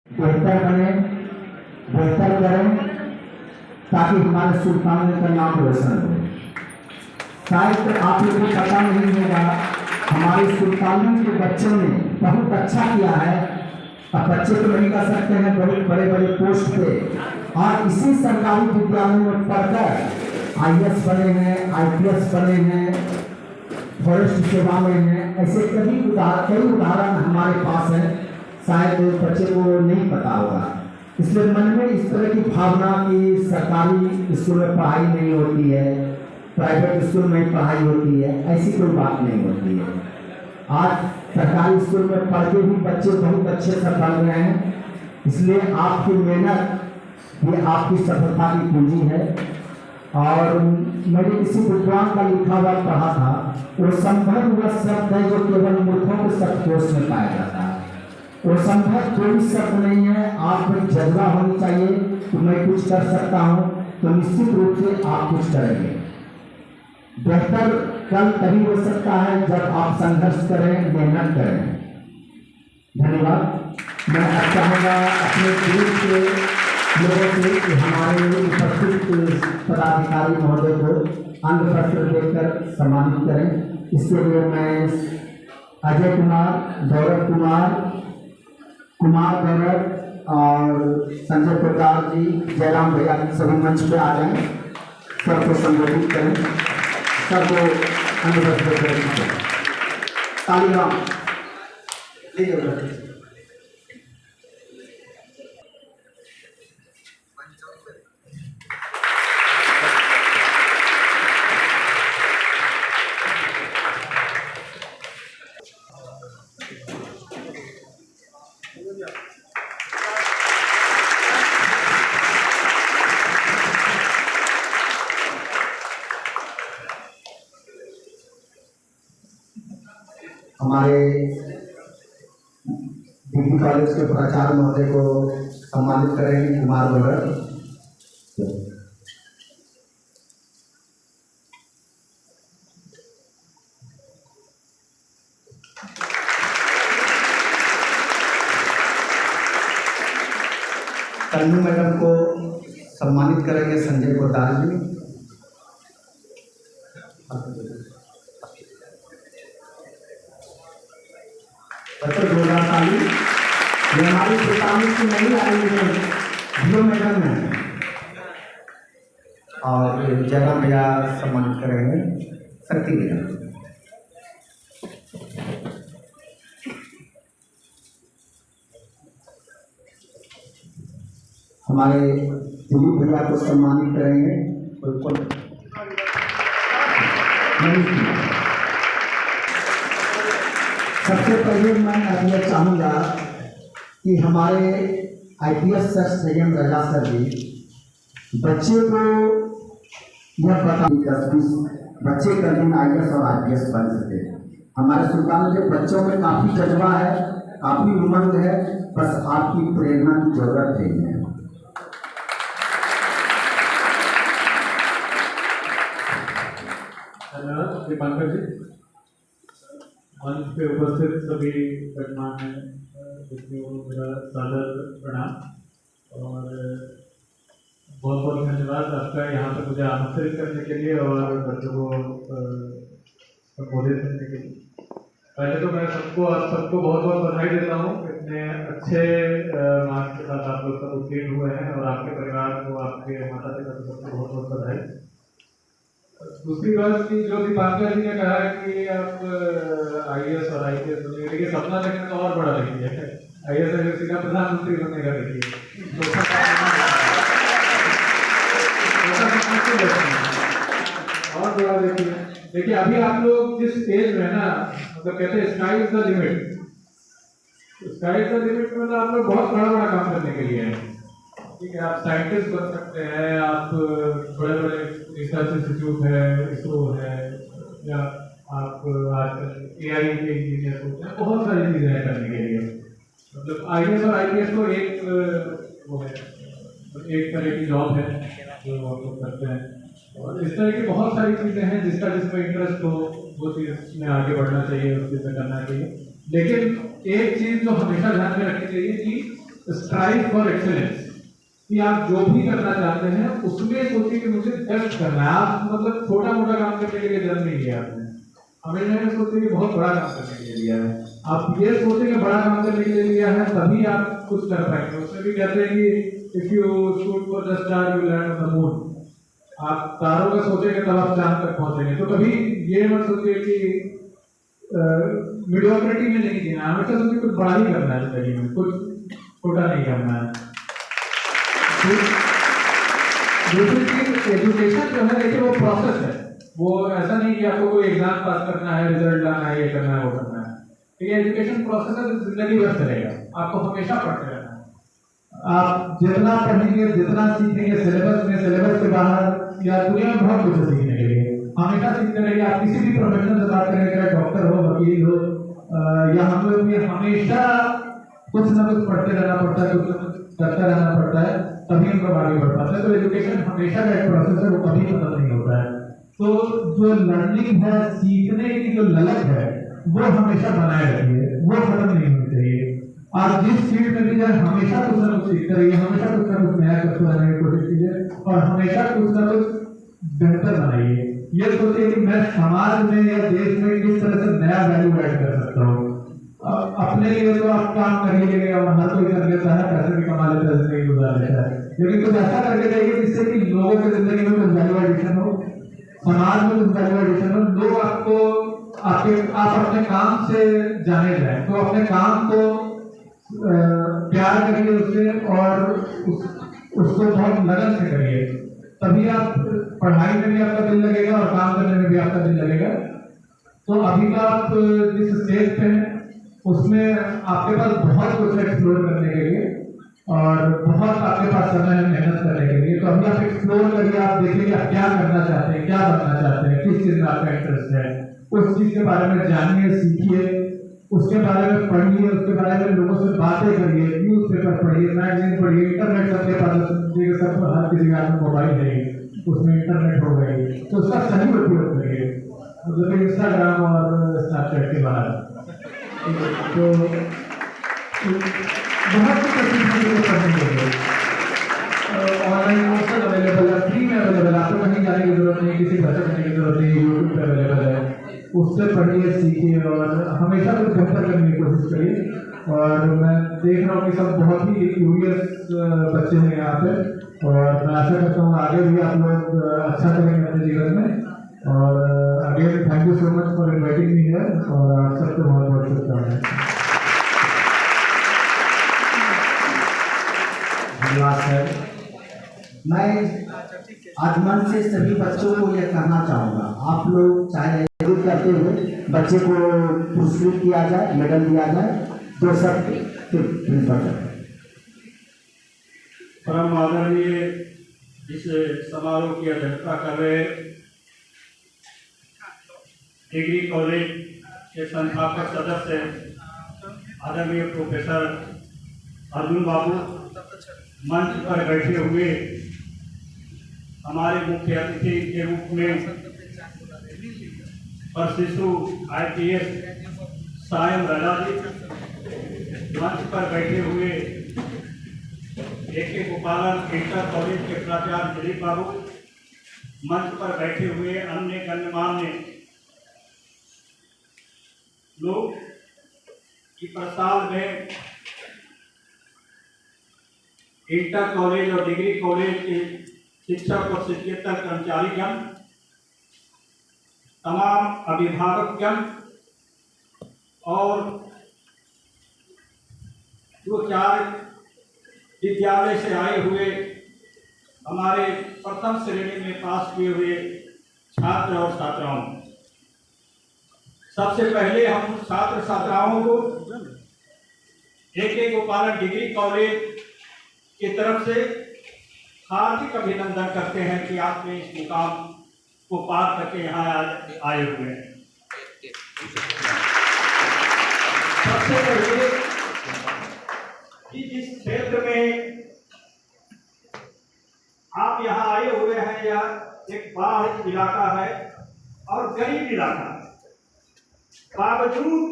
बेहतर बने, बेहतर करें ताकि हमारे सुल्तान का नाम रोशन हो। शायद आप लोगों को पता नहीं होगा, हमारे सुल्तान के बच्चों ने बहुत अच्छा किया है। अब बच्चे तो नहीं कर सकते हैं बहुत बड़े बड़े पोस्ट पे, और इसी सरकारी विद्यालयों में पढ़कर IAS बने हैं, IPS बने हैं, फॉरेस्ट सेवा में हैं। ऐसे कई उदाहरण हमारे पास है, शायद बच्चे को नहीं पता होगा। इसलिए मन में इस तरह की भावना कि सरकारी स्कूल में पढ़ाई नहीं होती है, प्राइवेट स्कूल में पढ़ाई होती है, ऐसी कोई बात नहीं होती है। आज सरकारी स्कूल में पढ़ के भी बच्चे बहुत अच्छे से पढ़ रहे हैं। इसलिए आपकी मेहनत ये आपकी सफलता की पूंजी है। और मैंने किसी विद्वान का लिखा हुआ पढ़ा था, वो संभव वह शब्द है जो केवल मूर्खों के शब्दकोश में पाया जाता है। वो संभव कोई शब्द नहीं है। आप में जज्बा होनी चाहिए कि मैं कुछ कर सकता हूँ, तो निश्चित रूप से आप कुछ करेंगे। बेहतर कल तभी हो सकता है जब आप संघर्ष करें, मेहनत करें। धन्यवाद। मैं अब चाहूँगा अपने देश के लोगों से कि हमारे उपस्थित पदाधिकारी महोदय को अंग पत्र देकर सम्मानित करें। इसके लिए मैं अजय कुमार, गौरव कुमार गौरव और संजय प्रकाश जी, जयराम भैया सभी मंच पे आ जाएं, सबको संबोधित करें, सबको अंग पत्र देकर तालियां लीजिए। हमारे डिग्री कॉलेज के प्राचार्य महोदय को सम्मानित करेंगे, कुमार गौरव। तन्नू मैडम को सम्मानित करेंगे संजय कोताल जी। जोरदार ताली। ये हमारी सुल्तानी की नहीं आई है, जियो मैडम है। और जयराम भैया सम्मानित करेंगे शक्ति भैया। हमारे दिलीप भैया को सम्मानित करेंगे। सबसे पहले मैं यह चाहूँगा कि हमारे IPS सर संयम रजा सर जी बच्चे को यह बता 10-20 बच्चे कर दिन IAS और IPS बन सके। हमारे सुल्तान के बच्चों में काफ़ी जज्बा है, काफ़ी उमंग है, बस आपकी प्रेरणा की जरूरत नहीं है। धन्यवाद दीपांकर जी। मंच पे उपस्थित सभी गणमान्य व्यक्तियों को मेरा सादर प्रणाम और बहुत बहुत धन्यवाद आपका यहाँ पर मुझे आमंत्रित करने के लिए और बच्चों को संबोधित करने के लिए। पहले तो मैं आप सबको बहुत बहुत बधाई देता हूँ, इतने अच्छे मार्क्स के साथ आप लोग सब उत्तीर्ण हुए हैं और आपके परिवार को, आपके माता पिता को सबको बहुत बहुत बधाई। दूसरी बात कि जो दीपांकर जी ने कहा कि आप IAS और IPS बनेंगे, देखिए सपना देखने का और बड़ा देखिए, IAS एजेंसी का प्रधानमंत्री बनने का देखिए, और बड़ा देखिए अभी आप लोग जिस स्टेज में ना, मतलब कहते हैं sky is the limit. Sky is the limit में मतलब आप लोग बहुत बड़ा बड़ा काम करने के लिए हैं। ठीक है, आप साइंटिस्ट बन सकते हैं, आप बड़े बड़े रिसर्च इंस्टीट्यूट है, ISRO है, या आप आजकल AI के इंजीनियर होते हैं, बहुत सारी चीज़ें हैं करने के लिए। मतलब IAS और IPS तो एक वो है, एक तरह की जॉब है जो आप लोग करते हैं। और इस तरह की बहुत सारी चीज़ें हैं जिसमें इंटरेस्ट हो वो चीज़ में आगे बढ़ना चाहिए, उस चीज़ में करना चाहिए। लेकिन एक चीज़ जो हमेशा ध्यान में रखनी चाहिए कि स्ट्राइव फॉर एक्सेलेंस, कि आप जो भी करना चाहते हैं उसमें सोचिए कि मुझे बेस्ट करना है। आप मतलब छोटा मोटा काम करने के लिए जन्म नहीं लिया आपने, हमेशा ये सोचे कि बहुत बड़ा काम करने के लिए लिया है। आप ये सोचे कि बड़ा काम करने के लिए लिया है तभी आप कुछ कर पाएंगे। उसमें भी कहते हैं कि if you shoot for the star you land on the moon. आप तारों का सोचेंगे तब आप चांद तक पहुंचेंगे। तो कभी ये मत सोचिए कि मीडियोक्रिटी में नहीं जीना, हमेशा सोचिए कुछ बड़ा ही करना है जिंदगी में, कुछ छोटा नहीं करना है। दूसरी चीज एजुकेशन जो है देखिए वो प्रोसेस है, वो ऐसा नहीं कि आपको कोई एग्जाम पास करना है, रिजल्ट लाना है, ये करना है, वो करना है। ठीक है, एजुकेशन प्रोसेस है, जिंदगी भर चलेगा, आपको हमेशा पढ़ते रहना है। आप जितना पढ़ेंगे, जितना सीखेंगे सिलेबस में, सिलेबस के बाहर या दुनिया में बहुत कुछ सीखने के लिए, हमेशा सीखते रहिए। आप किसी भी प्रोफेशन से बात करें, चाहे डॉक्टर हो, वकील हो, या हम लोग भी हमेशा कुछ ना कुछ पढ़ते रहना पड़ता है, कुछ ना कुछ करते रहना पड़ता है, तभी हम लोग आगे बढ़ पाते हैं। तो एजुकेशन हमेशा का एक प्रोसेस है, वो कभी खत्म नहीं होता है। तो जो लर्निंग है, सीखने की जो ललक है, वो हमेशा बनाए रखिए, वो खत्म नहीं होनी चाहिए। आप जिस फील्ड में भी जाए हमेशा कुछ ना कुछ सीखते रहिए, हमेशा कुछ ना कुछ नया करते रहने की कोशिश कीजिए और हमेशा कुछ ना कुछ बेहतर बनाइए। ये सोचिए कि मैं समाज में या देश में किस तरह से नया वैल्यू ऐड कर सकता हूँ। अपने लिए तो आप काम करिए और हर कोई कर लेता है, पैसे भी कमा लेता है, जिंदगी गुजार लेता है, लेकिन कुछ ऐसा करके जाइए जिससे कि लोगों की जिंदगी में कुछ वैल्यू एडिशन हो, समाज में कुछ वैल्यू एडिशन हो, लोग आपको आप अपने काम से जाने जाए। तो अपने काम को प्यार करिए उससे और उसको बहुत लगन से करिए, तभी आप पढ़ाई में भी आपका दिल लगेगा और काम करने में भी आपका दिल लगेगा। तो अभी का आप जिस स्टेज पे हैं उसमें आपके पास बहुत कुछ एक्सप्लोर करने के लिए और बहुत आपके पास समय है मेहनत करने के लिए। तो अभी आप एक्सप्लोर करिए, आप देखिए आप क्या करना चाहते हैं, क्या बनना चाहते हैं, किस चीज में आपका इंटरेस्ट है, उस चीज के बारे में जानिए, सीखिए, उसके बारे में पढ़िए, उसके बारे में लोगों से बातें करिए, न्यूज़पेपर पढ़िए, मैगजीन पढ़िए, इंटरनेट सबके पास सब हर किसी के हाथ में मोबाइल है, उसमें इंटरनेट हो गई, तो उसका सही उपयोग करिए, मतलब इंस्टाग्राम और स्नैपचैट के बाहर। तो बहुत कुछ ऐसी चीज़ें पढ़ने के लिए ऑनलाइन कोर्सेज अवेलेबल है, फ्री में अवेलेबल है, आपको कहीं जाने की जरूरत नहीं, किसी खर्च करने की जरूरत नहीं, यूट्यूब पे अवेलेबल है, उससे पढ़िए, सीखिए और हमेशा कुछ बेहतर करने की कोशिश करिए। और मैं देख रहा हूँ कि सब बहुत ही क्यूरियस बच्चे हैं यहाँ पे और मैं आशा करता हूँ आगे भी आप लोग अच्छा करेंगे अपने जीवन में। और again thank you so much for inviting me here और आप सबको बहुत बहुत शुभकामनाएं। धन्यवाद सर। मैं आज मन से सभी बच्चों को यह कहना चाहूँगा, आप लोग चाहे जरूर करते हुए बच्चे को पुरस्कृत किया जाए, मेडल दिया जाए, तो सब प्रिंसिपल। परम आदरणीय इस समारोह की अध्यक्षता कर रहे डिग्री कॉलेज के संस्थापक सदस्य आदरणीय प्रोफेसर अर्जुन बाबू, मंच पर बैठे हुए हमारे मुख्य अतिथि के रूप में प्रशिक्षु IPS सायम राजा जी, मंच पर बैठे हुए AK गोपालन इंटर कॉलेज के प्राचार्य दिलीप बाबू, मंच पर बैठे हुए अन्य गणमान्य लोग की प्रस्ताव में इंटर कॉलेज और डिग्री कॉलेज के शिक्षक और शिक्षकेतर कर्मचारीगण, तमाम अभिभावकगण और जो 4 विद्यालय से आए हुए हमारे प्रथम श्रेणी में पास किए हुए छात्र और छात्राओं, सबसे पहले हम छात्र छात्राओं को AK गोपालन डिग्री कॉलेज की तरफ से हार्दिक अभिनंदन करते हैं कि आपने इस मुकाम को पार करके यहाँ आए हुए हैं। सबसे पहले कि जिस क्षेत्र में आप यहाँ आए हुए हैं यह एक बाढ़ इलाका है और गरीब इलाका है, बावजूद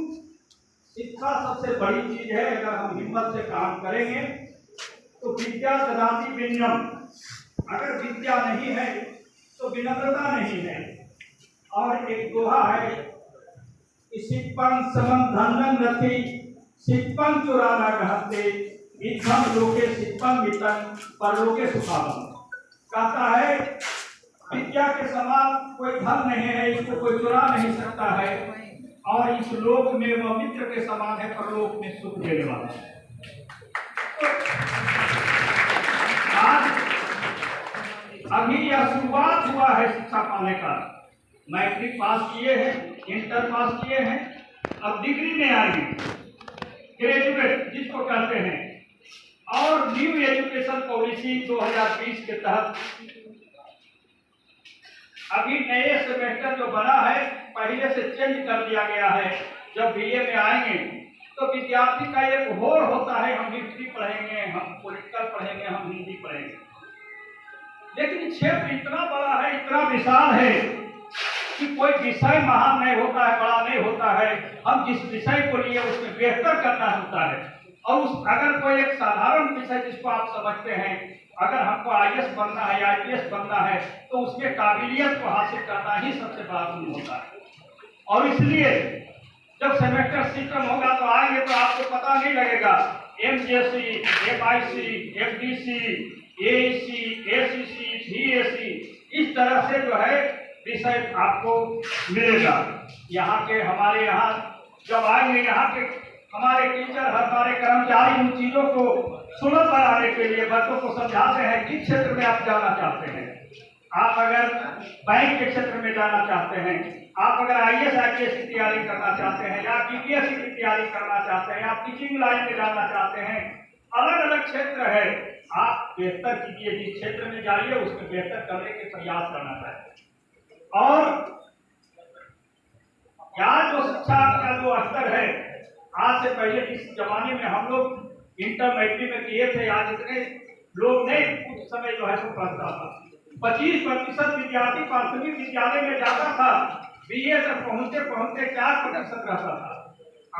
शिक्षा सबसे बड़ी चीज है। अगर हम हिम्मत से काम करेंगे तो विद्या ददाति विनयम, अगर विद्या नहीं है तो विनम्रता नहीं है। और एक दोहा है कि सिप्पं समं धन्नं रति सिप्पं चुराना कहते इत्थं लोके सिप्पं वित्तं परलोके सुखावहम्। कहता है विद्या के समान कोई धन नहीं है, इसको कोई चुरा नहीं सकता है, और इस लोक में वह मित्र के समान है, परलोक में सुख देने वाला है। आज अभी यह शुरुआत हुआ है शिक्षा पाने का। मैट्रिक पास किए हैं, इंटर पास किए हैं, अब डिग्री में आएंगे, ग्रेजुएट जिसको कहते हैं। और न्यू एजुकेशन पॉलिसी 2020 के तहत अभी नए सेमेस्टर जो बना है पहले से चेंज कर दिया गया है। जब बीए में आएंगे तो विद्यार्थी का एक होड़ होता है, हम हिस्ट्री पढ़ेंगे, हम पॉलिटिकल पढ़ेंगे, हम हिंदी पढ़ेंगे। लेकिन क्षेत्र इतना बड़ा है, इतना विशाल है कि कोई विषय महान नहीं होता है, बड़ा नहीं होता है। हम जिस विषय को लिए उसमें बेहतर करना होता है। और अगर कोई एक साधारण विषय जिसको आप समझते हैं, अगर हमको आईएएस बनना है, आईपीएस बनना है, तो उसमें काबिलियत को हासिल करना ही सबसे बड़ा गुण होता है। और इसलिए जब सेमेस्टर सिस्टम होगा तो आएंगे तो आपको पता नहीं लगेगा MJC, MIC, FDC, AEC, ACC, BAC, इस तरह से जो है विषय आपको मिलेगा। यहाँ के हमारे यहाँ जब आएंगे, यहाँ के हमारे टीचर, हमारे कर्मचारी उन चीजों को सुलभ बनाने के लिए बच्चों को समझाते हैं किस क्षेत्र में आप जाना चाहते हैं। आप अगर बैंक के क्षेत्र में जाना चाहते हैं, आप अगर आईएएस आईपीएस की तैयारी करना चाहते हैं, या बीपीएससी की तैयारी करना चाहते हैं, आप टीचिंग लाइन में जाना चाहते हैं, अलग अलग क्षेत्र है। आप बेहतर कीजिए, जिस क्षेत्र में जाइए उसमें बेहतर करने के प्रयास करना चाहिए। और आज जो शिक्षा का जो स्तर है, आज से पहले जिस जमाने में हम लोग इंटर मैट्रिक में किए थे, आज इतने लोग नहीं, उस समय जो है सो पढ़ता था। 25% विद्यार्थी प्राथमिक विद्यालय में जाता था, बीए तक पहुंचते पहुंचते 4% रहता था।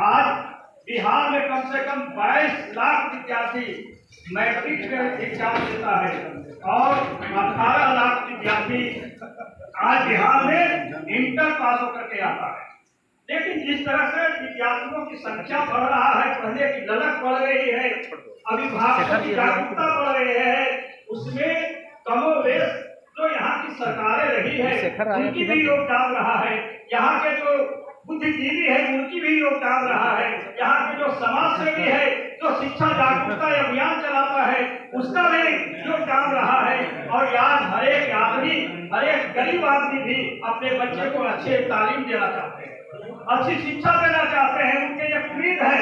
आज बिहार में कम से कम 22 लाख विद्यार्थी मैट्रिक में एग्जाम देता है, और 18 लाख विद्यार्थी आज बिहार में इंटर पास होकर के आता है। लेकिन जिस तरह से विद्यार्थियों की संख्या बढ़ रहा है, पढ़ने की ललक बढ़ रही है, अभिभावकों की जागरूकता बढ़ रही है, उसमें कमोवेश जो यहाँ की सरकारें रही है उनकी भी योगदान रहा है, यहाँ के जो बुद्धिजीवी है उनकी भी योगदान रहा है, यहाँ के जो समाज सेवी है, जो शिक्षा जागरूकता अभियान चलाता है, उसका भी योगदान रहा है। और आज हर एक आदमी, हर एक गरीब आदमी भी अपने बच्चे को अच्छे तालीम देना चाहते हैं, अच्छी शिक्षा देना चाहते हैं। उनके ये उम्मीद है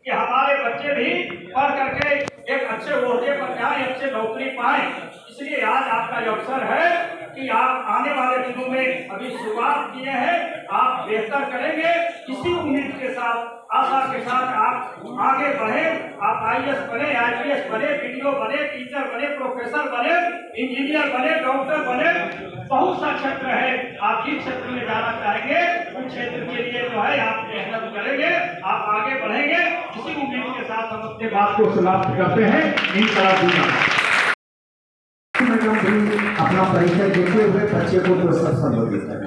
कि हमारे बच्चे भी पढ़ करके एक अच्छे ओहदे पर जाएं, अच्छे नौकरी पाएं। इसलिए आज आपका अवसर है कि आप आने वाले दिनों में अभी शुरुआत किए हैं, आप बेहतर करेंगे। इसी उम्मीद के साथ, आशा के साथ आप आगे बढ़े, आप आईएएस बने, आईपीएस बने, वीडियो बने, टीचर बने, प्रोफेसर बने, इंजीनियर बने, डॉक्टर बने। बहुत सा क्षेत्र है, आप जिस क्षेत्र में जाना चाहेंगे उस क्षेत्र के लिए जो है आप मेहनत करेंगे, आप आगे बढ़ेंगे। इसी उम्मीद के साथ हम अपने बात को समाप्त करते हैं। मैडम भी अपना परिचय देते हुए बच्चे को पुरस्कार संबोधित करें।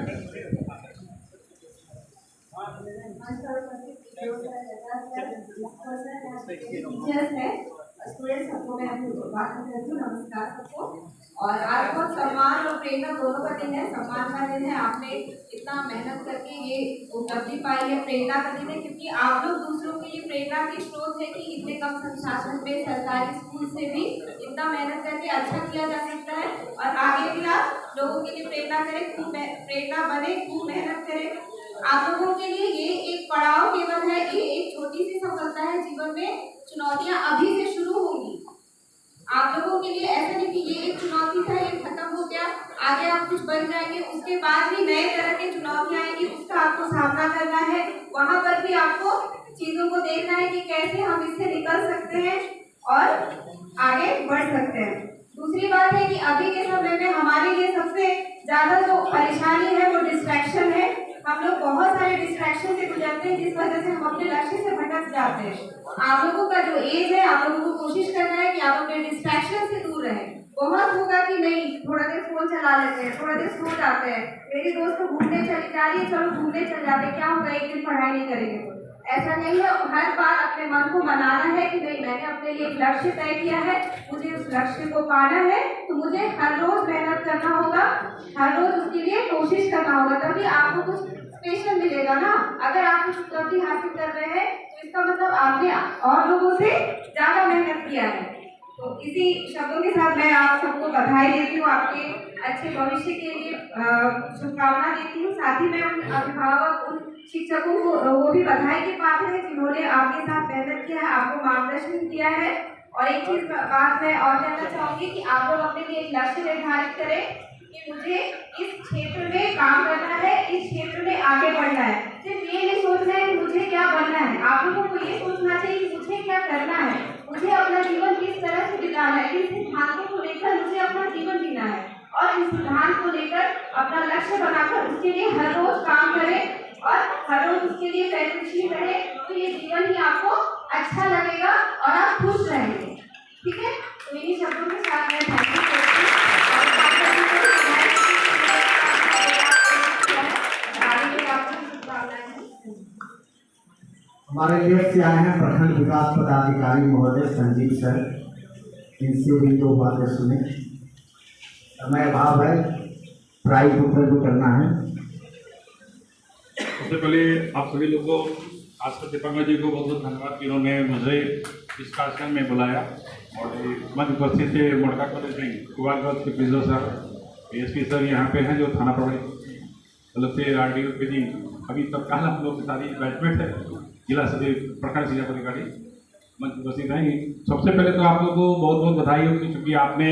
टीचर्स है, स्टूडेंट्स सबको मैं स्वागत करती हूँ, नमस्कार सबको। और आज बहुत सम्मान और प्रेरणा दोनों का दिन है। सम्मान का दिन है, आपने इतना मेहनत करके ये उपलब्धि पाई है, प्रेरणा का दिन है, क्योंकि आप लोग दूसरों के लिए प्रेरणा के स्रोत है कि इतने कम संसाधन में सरकारी स्कूल से भी इतना मेहनत करके अच्छा किया जा सकता है। और आगे भी आप लोगों के लिए प्रेरणा करें, खूब प्रेरणा बने, खूब मेहनत करें। आप लोगों के लिए ये एक पड़ाव केवल है, ये एक छोटी सी सफलता है। जीवन में चुनौतियां अभी से शुरू होंगी। आप लोगों के लिए ऐसा नहीं कि ये एक चुनौती था, ये खत्म हो गया, आगे आप कुछ बन जाएंगे, उसके बाद भी नए तरह की चुनौतियां आएंगी, उसका आपको सामना करना है। वहां पर भी आपको चीजों को देखना है कि कैसे हम इससे निकल सकते हैं और आगे बढ़ सकते हैं। दूसरी बात है कि अभी के समय में हमारे लिए सबसे ज्यादा जो परेशानी है वो डिस्ट्रैक्शन है। हम लोग बहुत सारे डिस्ट्रैक्शन से गुजरते हैं जिस वजह से हम अपने लक्ष्य से भटक जाते हैं। आप लोगों का जो एज है, आप लोगों को कोशिश करना है कि आप अपने डिस्ट्रैक्शन से दूर रहें। बहुत होगा कि नहीं, थोड़ा देर फोन चला लेते हैं, थोड़ा देर सो जाते हैं, मेरी दोस्त तो घूमने चली जा रही है, चलो घूमने चल जाते हैं, क्या होगा, एक दिन पढ़ाई नहीं करेंगे तो। ऐसा नहीं है, हर बार अपने मन को मनाना है कि नहीं, मैंने अपने लिए एक लक्ष्य तय किया है, मुझे उस लक्ष्य को पाना है, तो मुझे हर रोज मेहनत करना होगा, हर रोज उसके लिए कोशिश करना होगा, तभी आपको कुछ स्पेशल मिलेगा ना। अगर आप कुछ उपलब्धि हासिल कर रहे हैं तो इसका मतलब आपने और लोगों से ज्यादा मेहनत किया है। तो इसी शब्दों के साथ मैं आप सबको बधाई देती हूँ, आपके अच्छे भविष्य के लिए शुभकामना देती हूँ। साथ ही मैं उन अभिभावक, उन शिक्षकों को वो भी बधाई के पात्र हैं जिन्होंने आपके साथ मेहनत किया है, आपको मार्गदर्शन किया है। और एक चीज बात मैं और कहना चाहूंगी कि आप लोग अपने लिए एक लक्ष्य निर्धारित करें कि मुझे इस क्षेत्र में काम करना है, इस क्षेत्र में आगे बढ़ना है। सिर्फ ये नहीं सोचना है कि मुझे क्या बनना है, आप लोगों को ये सोचना चाहिए कि मुझे क्या करना है, मुझे अपना जीवन किस तरह से बिताना है, किस सिद्धांतों को लेकर मुझे अपना जीवन जीना है, और इस सिद्धांत को लेकर अपना लक्ष्य बनाकर उसके लिए हर रोज काम करें और हर रोज उसके लिए प्रयत्नशील रहे, तो ये जीवन ही आपको अच्छा लगेगा और आप खुश रहेंगे। ठीक है, तो इन्हीं शब्दों के साथ मैं थैंक यू करती हूँ। हमारे लेट से आए हैं प्रखंड विकास पदाधिकारी महोदय संजीव सर, इनसे भी दो बातें सुने। समय अभाव है, प्राइज उत्तर भी करना है। सबसे पहले आप सभी लोग को, खासकर दीपांकर जी को बहुत बहुत धन्यवाद कि उन्होंने मुझे इस कार्यक्रम में बुलाया। और मध्य उपस्थित थे मड़का कॉलेज में कुमारगंज के प्रिंसिपल सर, एएसपी सर यहाँ पे हैं जो थाना प्रभारी, मतलब से RDO के जी, अभी तत्काल हम लोग की सारी बैचमेट है, जिला सभी प्रखंड शिक्षा अधिकारी मंच उपस्थित रहेंगे। सबसे पहले तो आप लोगों को बहुत बहुत बधाई होगी, क्योंकि आपने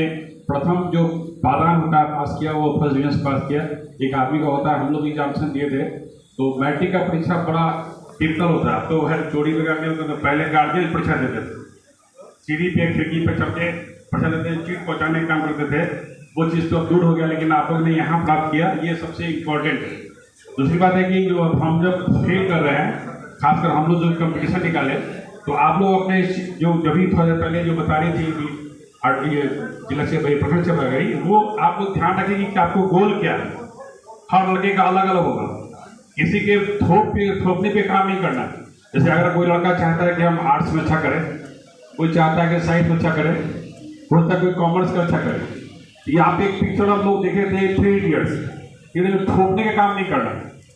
प्रथम जो पारायण होता है पास किया, वो फर्स्ट डिवीजन पास किया। एक आदमी का होता है, हम लोग एग्जामिनेशन दिए थे तो मैट्रिक का परीक्षा बड़ा टिपिकल होता है, तो है चोरी वगैरह नहीं होता, तो पहले गार्जियन परीक्षा देते थे, सीढ़ी पे खिड़की पे चढ़ के परीक्षा देते, चीट पहुँचाने का काम करते थे। वो चीज़ तो अब दूर हो गया, लेकिन आप लोगों ने यहाँ प्राप्त किया, ये सबसे इम्पोर्टेंट है। दूसरी बात है कि जो हम जब फेल कर रहे हैं, खासकर हम लोग जो कंपटीशन निकाले, तो आप लोग अपने जो जब थोड़ा देर पहले जो बता रही थी कि जिला से प्रखंड से गई, वो आप लोग ध्यान रखेंगे कि आपको गोल क्या है। हर लड़के का अलग अलग होगा, किसी के थोपने पे काम नहीं करना। जैसे अगर कोई लड़का चाहता है कि हम आर्ट्स में अच्छा करें, कोई चाहता है कि साइंस में अच्छा करें, हो सकता है कोई कॉमर्स का अच्छा करे। यहाँ पे एक पिक्चर हम लोग देखे थे 3 इडियट्स, इन्हें थोपने का काम नहीं करना,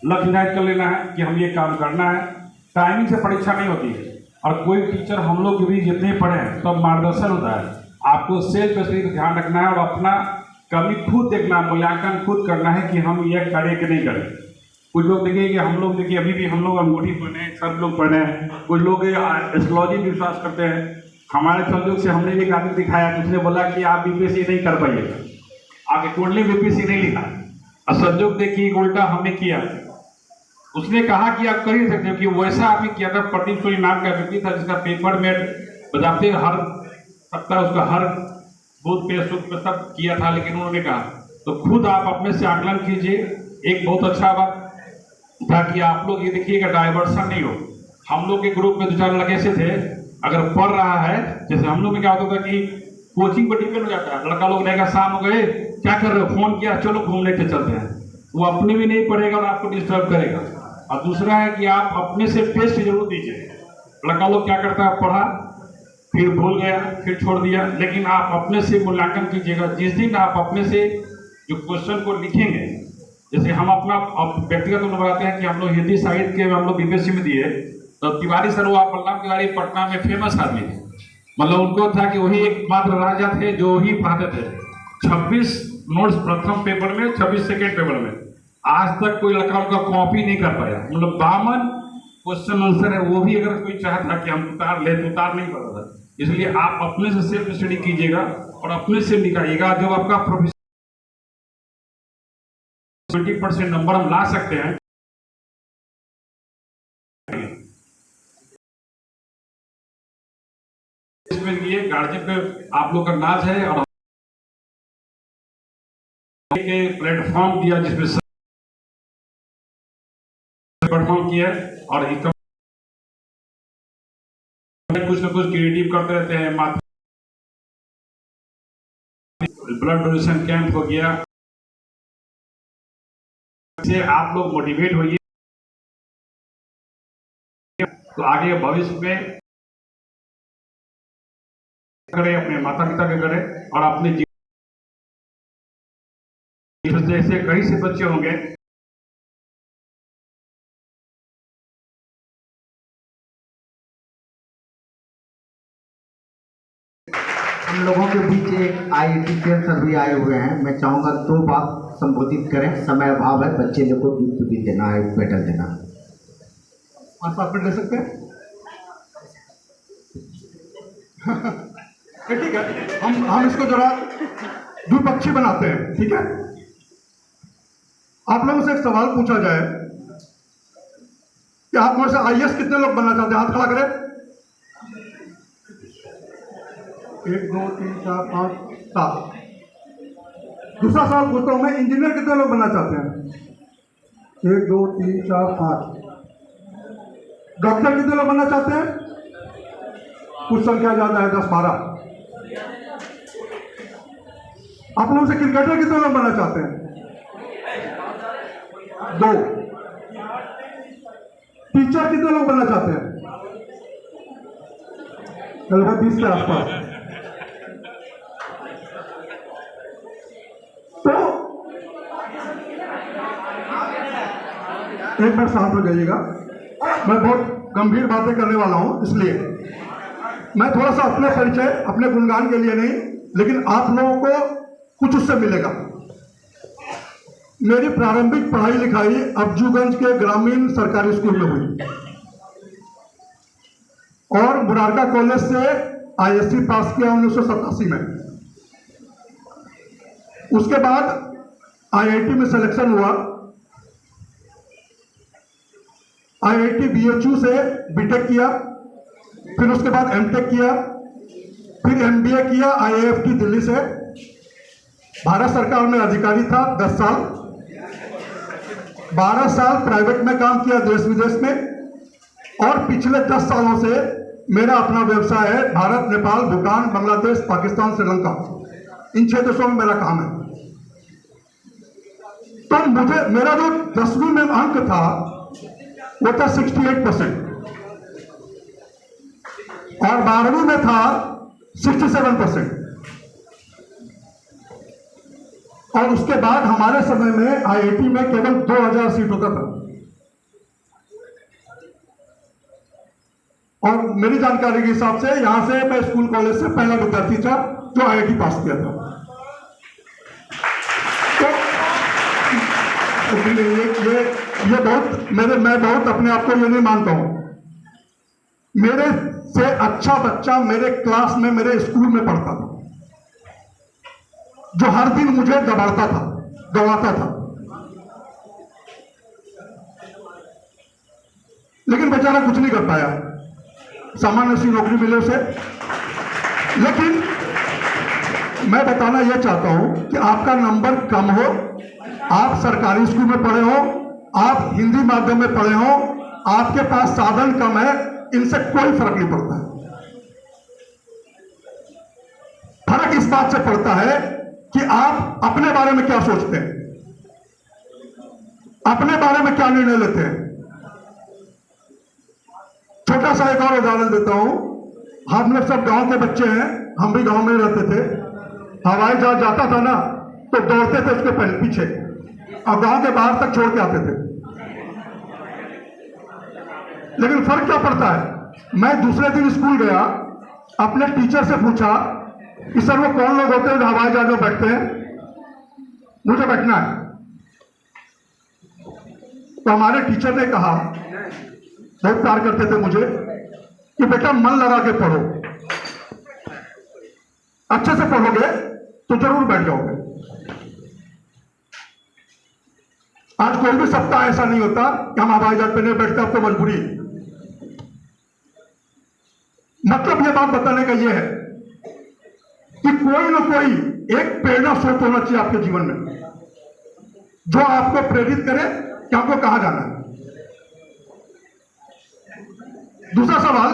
लक्ष्य निर्धारित कर लेना है कि हम ये काम करना है। टाइमिंग से परीक्षा नहीं होती है, और कोई टीचर हम लोग भी जितने पढ़े हैं तो मार्गदर्शन होता है, आपको सेल्फ स्टडी ध्यान रखना है और अपना कमी खुद देखना, मूल्यांकन खुद करना है कि हम यह करें कि नहीं करें। कुछ लोग देखिए कि हम लोग देखिए अभी भी हम लोग अंगूठी पहने हैं, सब लोग पहने हैं, कुछ लोग एस्ट्रोलॉजी में विश्वास करते हैं। हमारे संयोग से हमने एक आदमी दिखाया, उसने बोला कि आप बीपीएससी नहीं कर पाइएगा, आपके कुंडली बीपीएससी नहीं लिखा, और संयोग देखिए उल्टा हमने किया। उसने कहा कि आप कर ही सकते हो, कि वैसा आदमी किया था। प्रदीप सोनी नाम का व्यक्ति था, जिसका पेपर में बजाते हर सप्ताह उसका हर बूथ पे सूथ पे सब किया था, लेकिन उन्होंने कहा तो खुद आप अपने से आकलन कीजिए। एक बहुत अच्छा बात था कि आप लोग ये देखिएगा डाइवर्सन नहीं हो। हम लोग के ग्रुप में 2-4 लड़के से थे, अगर पढ़ रहा है, जैसे हम लोग में क्या होता था कि कोचिंग पर डिपेंड हो जाता है, लड़का लोग रहेगा शाम हो गए क्या कर रहे हो, फोन किया चलो घूमने के चलते हैं, वो अपने भी नहीं पढ़ेगा और आपको डिस्टर्ब करेगा। और दूसरा है कि आप अपने से टेस्ट जरूर दीजिए। लड़का लोग क्या करता है, पढ़ा फिर भूल गया फिर छोड़ दिया, लेकिन आप अपने से मूल्यांकन कीजिएगा। जिस दिन आप अपने से जो क्वेश्चन को लिखेंगे, जैसे हम अपना व्यक्तिगत रूप बताते हैं कि हम लोग हिंदी साहित्य के हम लोग बीपीएससी में दिए, तो तिवारी सर, वो बलराम तिवारी पटना में फेमस आदमी थे, मतलब उनको था कि वही एकमात्र राजा थे जो ही पढ़ाते थे। 26 नोट्स प्रथम पेपर में, 26 सेकेंड पेपर में, आज तक कोई लड़का उनका कॉपी नहीं कर पाया। मतलब 52 क्वेश्चन आंसर है, वो भी अगर कोई चाहता कि हम उतार ले तो उतार नहीं पाता था। इसलिए आप अपने से सेल्फ स्टडी कीजिएगा और अपने से निकालिएगा। जब आपका प्रोफेसर 20% नंबर हम ला सकते हैं, इसमें लिए गार्जियन पे आप लोग का नाज है, और प्लेटफॉर्म दिया जिसमें परफॉर्म किया है और इसका कुछ ना कुछ क्रिएटिव करते रहते हैं। ब्लड डोनेशन कैंप हो गया, से आप लोग मोटिवेट होइए तो आगे भविष्य में करें, अपने माता पिता के करें और अपने जीवन जैसे कई से बच्चे होंगे हम लोगों के बीच एक IIT के सर भी आए हुए हैं। मैं चाहूँगा 2 बात संबोधित करें, समय अभाव है, बच्चे लोग को गिफ्ट भी देना है, मेडल देना है। 5 मिनट ले सकते हैं? ठीक है, हम इसको जरा द्विपक्षीय बनाते हैं, ठीक है। आप लोगों से एक सवाल पूछा जाए कि आप में से IAS कितने लोग बनना चाहते हैं? हाथ खड़ा करें। 1 2 3 4 5 7। दूसरा सवाल पूछता हूं मैं, इंजीनियर कितने लोग बनना चाहते हैं? 1 2 3 4 5। डॉक्टर कितने लोग बनना चाहते हैं? कुछ संख्या ज्यादा है, 10 12। आप लोगों से क्रिकेटर कितने लोग बनना चाहते हैं? 2। टीचर कितने लोग बनना चाहते हैं? लगभग 20 के आसपास। तो एक मिनट शांत हो जाइएगा, मैं बहुत गंभीर बातें करने वाला हूं, इसलिए मैं थोड़ा सा अपने परिचय, अपने गुणगान के लिए नहीं, लेकिन आप लोगों को कुछ उससे मिलेगा। मेरी प्रारंभिक पढ़ाई लिखाई अफजूगंज के ग्रामीण सरकारी स्कूल में हुई और मुरारका कॉलेज से ISC पास किया 1987 में। उसके बाद IIT में सिलेक्शन हुआ। IIT BHU से बीटेक किया, फिर उसके बाद MTech किया, फिर MBA किया IIFT दिल्ली से। भारत सरकार में अधिकारी था 10 साल, 12 साल प्राइवेट में काम किया देश विदेश में, और पिछले 10 सालों से मेरा अपना व्यवसाय है। भारत, नेपाल, भूटान, बांग्लादेश, पाकिस्तान, श्रीलंका, इन 6 देशों में मेरा काम है। तो मुझे मेरा जो 10वीं में अंक था वो था 68% और 12वीं में था 67%। और उसके बाद हमारे समय में IIT में केवल 2000 सीट होता था। और मेरी जानकारी के हिसाब से यहां से मैं स्कूल कॉलेज से पहला विद्यार्थी था जो IIT पास किया था। तो ये बहुत मैं बहुत अपने आप को ये नहीं मानता हूं। मेरे से अच्छा बच्चा मेरे क्लास में, मेरे स्कूल में पढ़ता था, जो हर दिन मुझे दबाता था, लेकिन बेचारा कुछ नहीं कर पाया, सामान्य सी नौकरी मिले उसे। लेकिन मैं बताना यह चाहता हूं कि आपका नंबर कम हो, आप सरकारी स्कूल में पढ़े हो, आप हिंदी माध्यम में पढ़े हो, आपके पास साधन कम है, इनसे कोई फर्क नहीं पड़ता है। फर्क इस बात से पड़ता है कि आप अपने बारे में क्या सोचते हैं, अपने बारे में क्या निर्णय लेते हैं। छोटा सा एक और उदाहरण देता हूं। हम लोग सब गांव के बच्चे हैं, हम भी गांव में रहते थे। हवाई जहाज जाता था ना तो दौड़ते थे उसके पीछे और गांव के बाहर तक छोड़ के आते थे। लेकिन फर्क क्या पड़ता है, मैं दूसरे दिन स्कूल गया, अपने टीचर से पूछा कि सर वो कौन लोग होते हैं जो हवाई जहाज में बैठते हैं, मुझे बैठना है। तो हमारे टीचर ने कहा, बहुत प्यार करते थे मुझे, कि बेटा मन लगा के पढ़ो, अच्छे से पढ़ोगे तो जरूर बैठ जाओगे। आज कोई भी सप्ताह ऐसा नहीं होता कि हम हवाई जहाज पे नहीं बैठते, अब तो मजबूरी। मतलब यह बात बताने का यह है कि कोई ना कोई एक प्रेरणा स्रोत होना चाहिए आपके जीवन में, जो आपको प्रेरित करे कि आपको कहां जाना है। दूसरा सवाल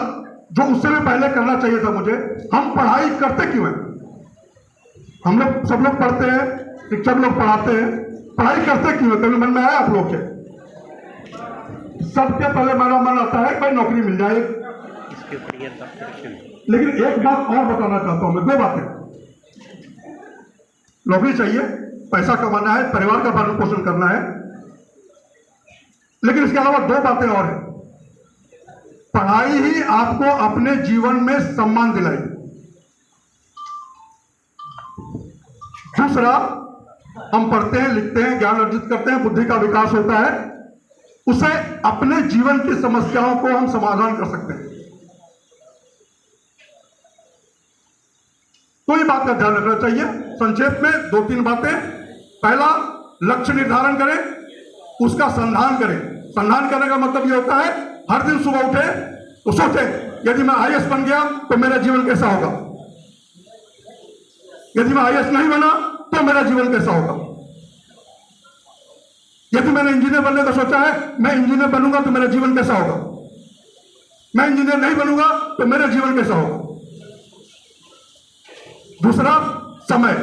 जो उससे भी पहले करना चाहिए था मुझे, हम पढ़ाई करते क्यों हैं? हम लोग सब लोग पढ़ते हैं, शिक्षक लोग पढ़ाते हैं, पढ़ाई करते क्यों हैं? कभी मन में आया आप लोग के? सबके पहले मेरा मन आता है भाई नौकरी मिल जाए। लेकिन एक बात और बताना चाहता हूं मैं, दो बातें। नौकरी चाहिए, पैसा कमाना है, परिवार का भरण पोषण करना है, लेकिन इसके अलावा दो बातें और हैं। पढ़ाई ही आपको अपने जीवन में सम्मान दिलाएगी। दूसरा, हम पढ़ते हैं, लिखते हैं, ज्ञान अर्जित करते हैं, बुद्धि का विकास होता है, उसे अपने जीवन की समस्याओं को हम समाधान कर सकते हैं। तो ये बात का ध्यान रखना चाहिए। संक्षेप में 2-3 बातें। पहला, लक्ष्य निर्धारण करें, उसका संधान करें। संधान करने का मतलब ये होता है हर दिन सुबह उठे तो सोचे यदि मैं IAS बन गया तो मेरा जीवन कैसा होगा, यदि मैं IAS नहीं बना तो मेरा जीवन कैसा होगा, यदि मैंने इंजीनियर बनने का सोचा है, मैं इंजीनियर बनूंगा तो मेरा जीवन कैसा होगा, मैं इंजीनियर नहीं बनूंगा तो मेरा जीवन कैसा होगा। दूसरा, समय।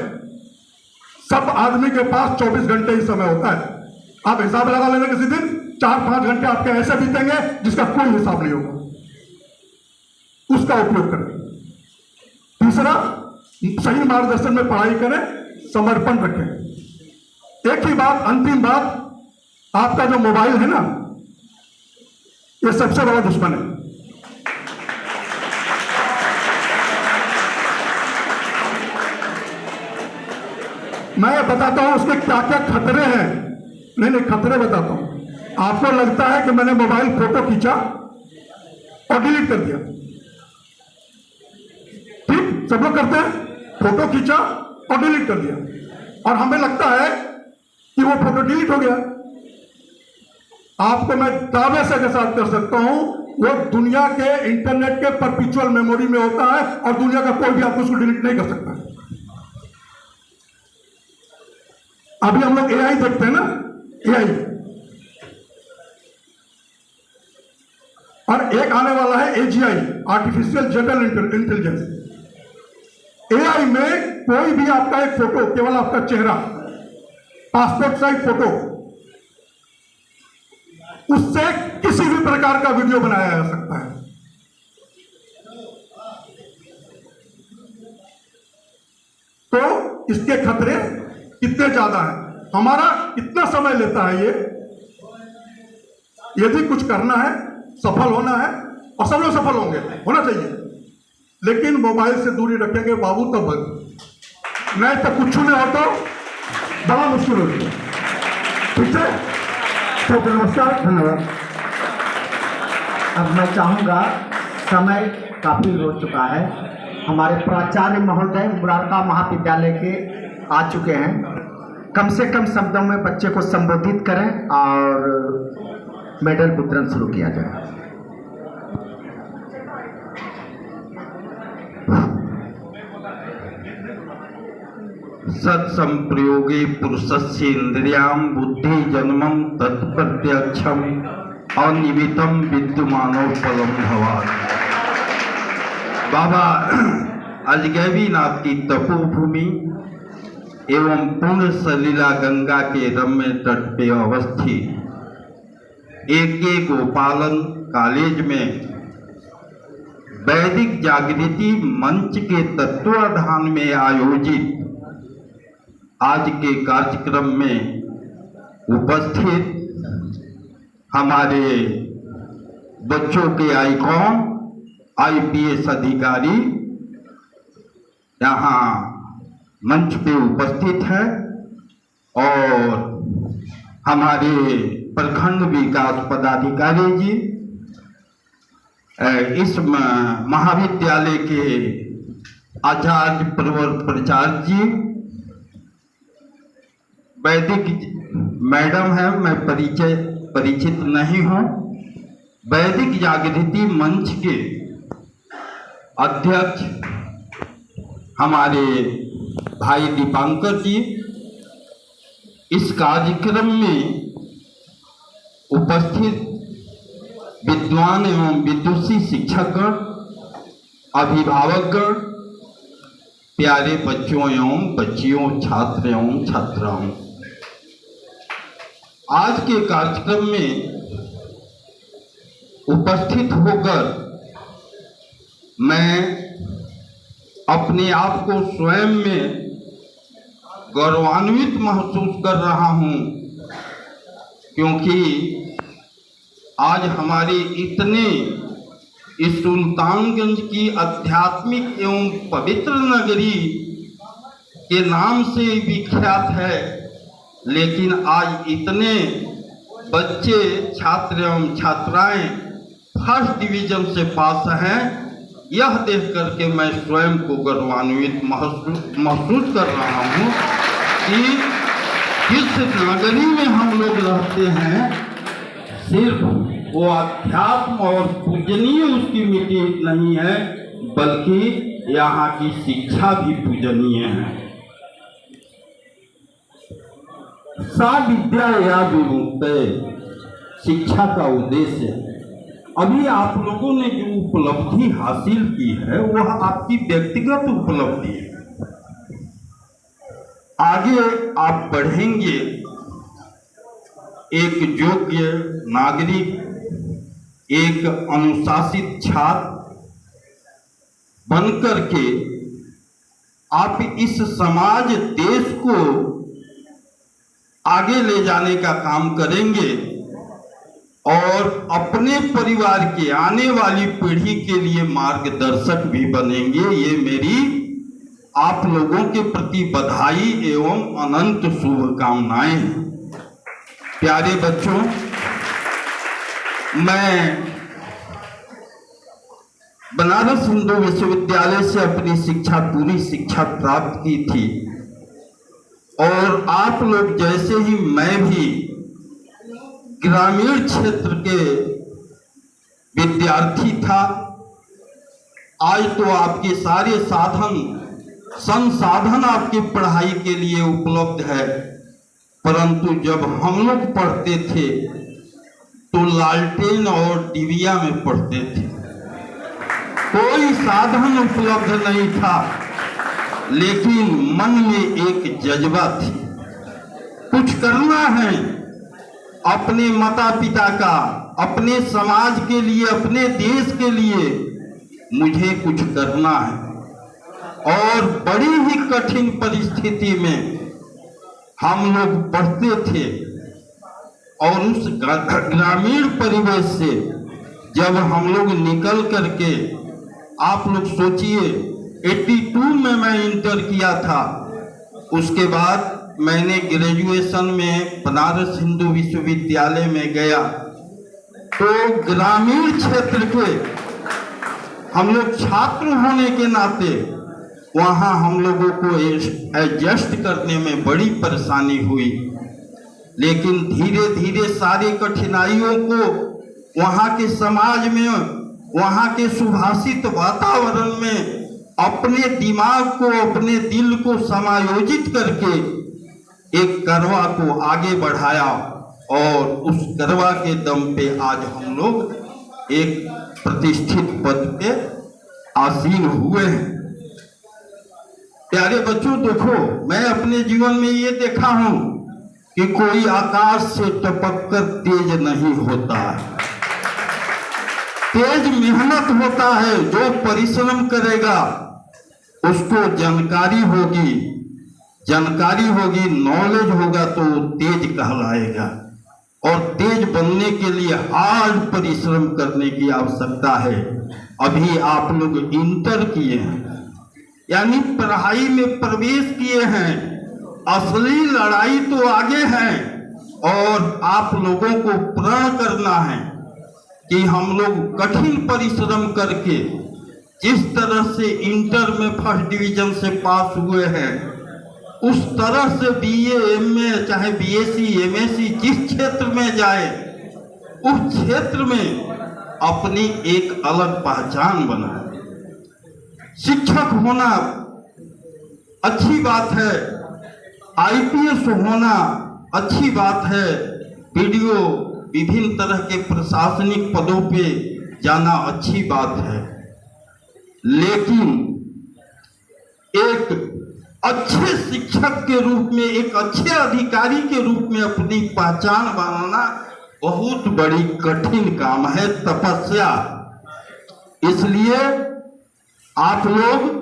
सब आदमी के पास 24 घंटे ही समय होता है। आप हिसाब लगा लेना, किसी दिन 4-5 घंटे आपके ऐसे बीतेंगे जिसका कोई हिसाब नहीं होगा, उसका उपयोग करें। तीसरा, सही मार्गदर्शन में पढ़ाई करें, समर्पण रखें। एक ही बात, अंतिम बात, आपका जो मोबाइल है ना, ये सबसे बड़ा दुश्मन है। मैं बताता हूं उसके क्या क्या खतरे हैं। नहीं, खतरे बताता हूं। आपको लगता है कि मैंने मोबाइल फोटो खींचा और डिलीट कर दिया, ठीक, सब लोग करते हैं, फोटो खींचा और डिलीट कर दिया, और हमें लगता है कि वो फोटो डिलीट हो गया। आपको मैं दावे से के साथ कर सकता हूं वो दुनिया के इंटरनेट के परपेचुअल मेमोरी में होता है और दुनिया का कोई भी आपको उसको डिलीट नहीं कर सकता है। अभी हम लोग AI देखते हैं ना, AI, और एक आने वाला है AGI, artificial general intelligence. AI में कोई भी आपका एक फोटो, केवल आपका चेहरा, पासपोर्ट साइज फोटो, उससे किसी भी प्रकार का वीडियो बनाया जा सकता है। तो इसके खतरे कितने ज्यादा है, हमारा कितना समय लेता है ये। यदि कुछ करना है, सफल होना है, और सब लोग सफल होंगे, होना चाहिए, लेकिन मोबाइल से दूरी रखेंगे बाबू तब नहीं तो कुछ नहीं हो तो बड़ा मुश्किल होती है। ठीक है, तो नमस्कार, धन्यवाद। अब मैं चाहूँगा, समय काफ़ी हो चुका है, हमारे प्राचार्य महोदय मुरारका महाविद्यालय के आ चुके हैं। कम से कम शब्दों में बच्चे को संबोधित करें और मेडल वितरण शुरू किया जाए। सत्संप्रयोगे पुरुषस्य इंद्रियां बुद्धि जन्मं तत्प्रत्यक्षम अनिमितम विद्यमानो फलम भवात्। बाबा अजगैबीनाथ की तपोभूमि एवं पूर्ण सलीला गंगा के रम्य तट पे अवस्थित AK गोपालन कॉलेज में वैदिक जागृति मंच के तत्वाधान में आयोजित आज के कार्यक्रम में उपस्थित हमारे बच्चों के आइकॉन IPS अधिकारी यहाँ मंच पे उपस्थित है, और हमारे प्रखंड विकास पदाधिकारी जी, इस महाविद्यालय के आचार्य प्रवर प्राचार्य जी, वैदिक मैडम है, मैं परिचित नहीं हूँ, वैदिक जागृति मंच के अध्यक्ष हमारे भाई दीपांकर जी, इस कार्यक्रम में उपस्थित विद्वान एवं विदुषी शिक्षकगण, अभिभावकगण, प्यारे बच्चों एवं बच्चियों, छात्र एवं छात्राओं, आज के कार्यक्रम में उपस्थित होकर मैं अपने आप को स्वयं में गौरवान्वित महसूस कर रहा हूं, क्योंकि आज हमारे इतने इस सुल्तानगंज की आध्यात्मिक एवं पवित्र नगरी के नाम से विख्यात है, लेकिन आज इतने बच्चे, छात्र एवं छात्राएं फर्स्ट डिवीजन से पास हैं। यह देख करके मैं स्वयं को गौरवान्वित महसूस कर रहा हूं कि जिस नगरी में हम लोग रहते हैं, सिर्फ वो अध्यात्म और पूजनीय उसकी मिट्टी नहीं है, बल्कि यहाँ की शिक्षा भी पूजनीय है। सा विद्या या विमुक्तये, शिक्षा का उद्देश्य। अभी आप लोगों ने जो उपलब्धि हासिल की है वह आपकी व्यक्तिगत उपलब्धि है। आगे आप बढ़ेंगे, एक योग्य नागरिक, एक अनुशासित छात्र बनकर के आप इस समाज, देश को आगे ले जाने का काम करेंगे और अपने परिवार के आने वाली पीढ़ी के लिए मार्गदर्शक भी बनेंगे। ये मेरी आप लोगों के प्रति बधाई एवं अनंत शुभकामनाएं हैं। प्यारे बच्चों, मैं बनारस हिंदू विश्वविद्यालय से अपनी शिक्षा, पूरी शिक्षा प्राप्त की थी और आप लोग जैसे ही मैं भी ग्रामीण क्षेत्र के विद्यार्थी था। आज तो आपके सारे संसाधन आपकी पढ़ाई के लिए उपलब्ध है, परंतु जब हम लोग पढ़ते थे तो लालटेन और डिबिया में पढ़ते थे, कोई साधन उपलब्ध नहीं था, लेकिन मन में एक जज्बा थी, कुछ करना है अपने माता पिता का, अपने समाज के लिए, अपने देश के लिए मुझे कुछ करना है। और बड़ी ही कठिन परिस्थिति में हम लोग पढ़ते थे और उस ग्रामीण परिवेश से जब हम लोग निकल करके, आप लोग सोचिए 82 में मैं इंटर किया था, उसके बाद मैंने ग्रेजुएशन में बनारस हिंदू विश्वविद्यालय में गया, तो ग्रामीण क्षेत्र के हम लोग छात्र होने के नाते वहाँ हम लोगों को एडजस्ट करने में बड़ी परेशानी हुई, लेकिन धीरे धीरे सारी कठिनाइयों को वहाँ के समाज में, वहाँ के सुभाषित वातावरण में अपने दिमाग को, अपने दिल को समायोजित करके एक करवा को आगे बढ़ाया और उस करवा के दम पे आज हम लोग एक प्रतिष्ठित पद पे आसीन हुए हैं। प्यारे बच्चों, देखो, मैं अपने जीवन में ये देखा हूं कि कोई आकाश से टपक कर तेज नहीं होता है, तेज मेहनत होता है। जो परिश्रम करेगा उसको जानकारी होगी, नॉलेज होगा तो तेज कहलाएगा। और तेज बनने के लिए हार्ड परिश्रम करने की आवश्यकता है। अभी आप लोग इंटर किए हैं, यानी पढ़ाई में प्रवेश किए हैं, असली लड़ाई तो आगे है और आप लोगों को प्रण करना है कि हम लोग कठिन परिश्रम करके जिस तरह से इंटर में फर्स्ट डिवीजन से पास हुए हैं, उस तरह से बीए, एमए, चाहे बीएससी, एमएससी जिस क्षेत्र में जाए, उस क्षेत्र में अपनी एक अलग पहचान बनाए। शिक्षक होना अच्छी बात है, आईपीएस होना अच्छी बात है, वीडियो विभिन्न तरह के प्रशासनिक पदों पे जाना अच्छी बात है, लेकिन एक अच्छे शिक्षक के रूप में, एक अच्छे अधिकारी के रूप में अपनी पहचान बनाना बहुत बड़ी कठिन काम है, तपस्या। इसलिए आप लोग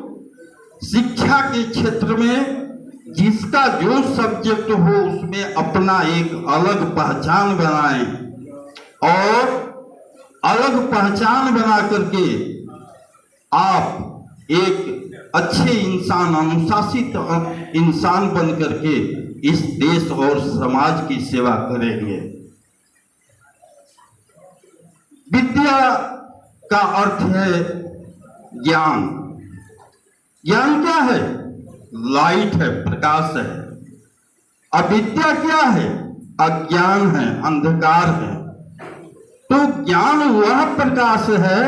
शिक्षा के क्षेत्र में जिसका जो सब्जेक्ट हो उसमें अपना एक अलग पहचान बनाएं और अलग पहचान बना करके आप एक अच्छे इंसान, अनुशासित इंसान बन करके इस देश और समाज की सेवा करेंगे। विद्या का अर्थ है ज्ञान। ज्ञान क्या है? लाइट है, प्रकाश है। अविद्या क्या है? अज्ञान है, अंधकार है। तो ज्ञान वह प्रकाश है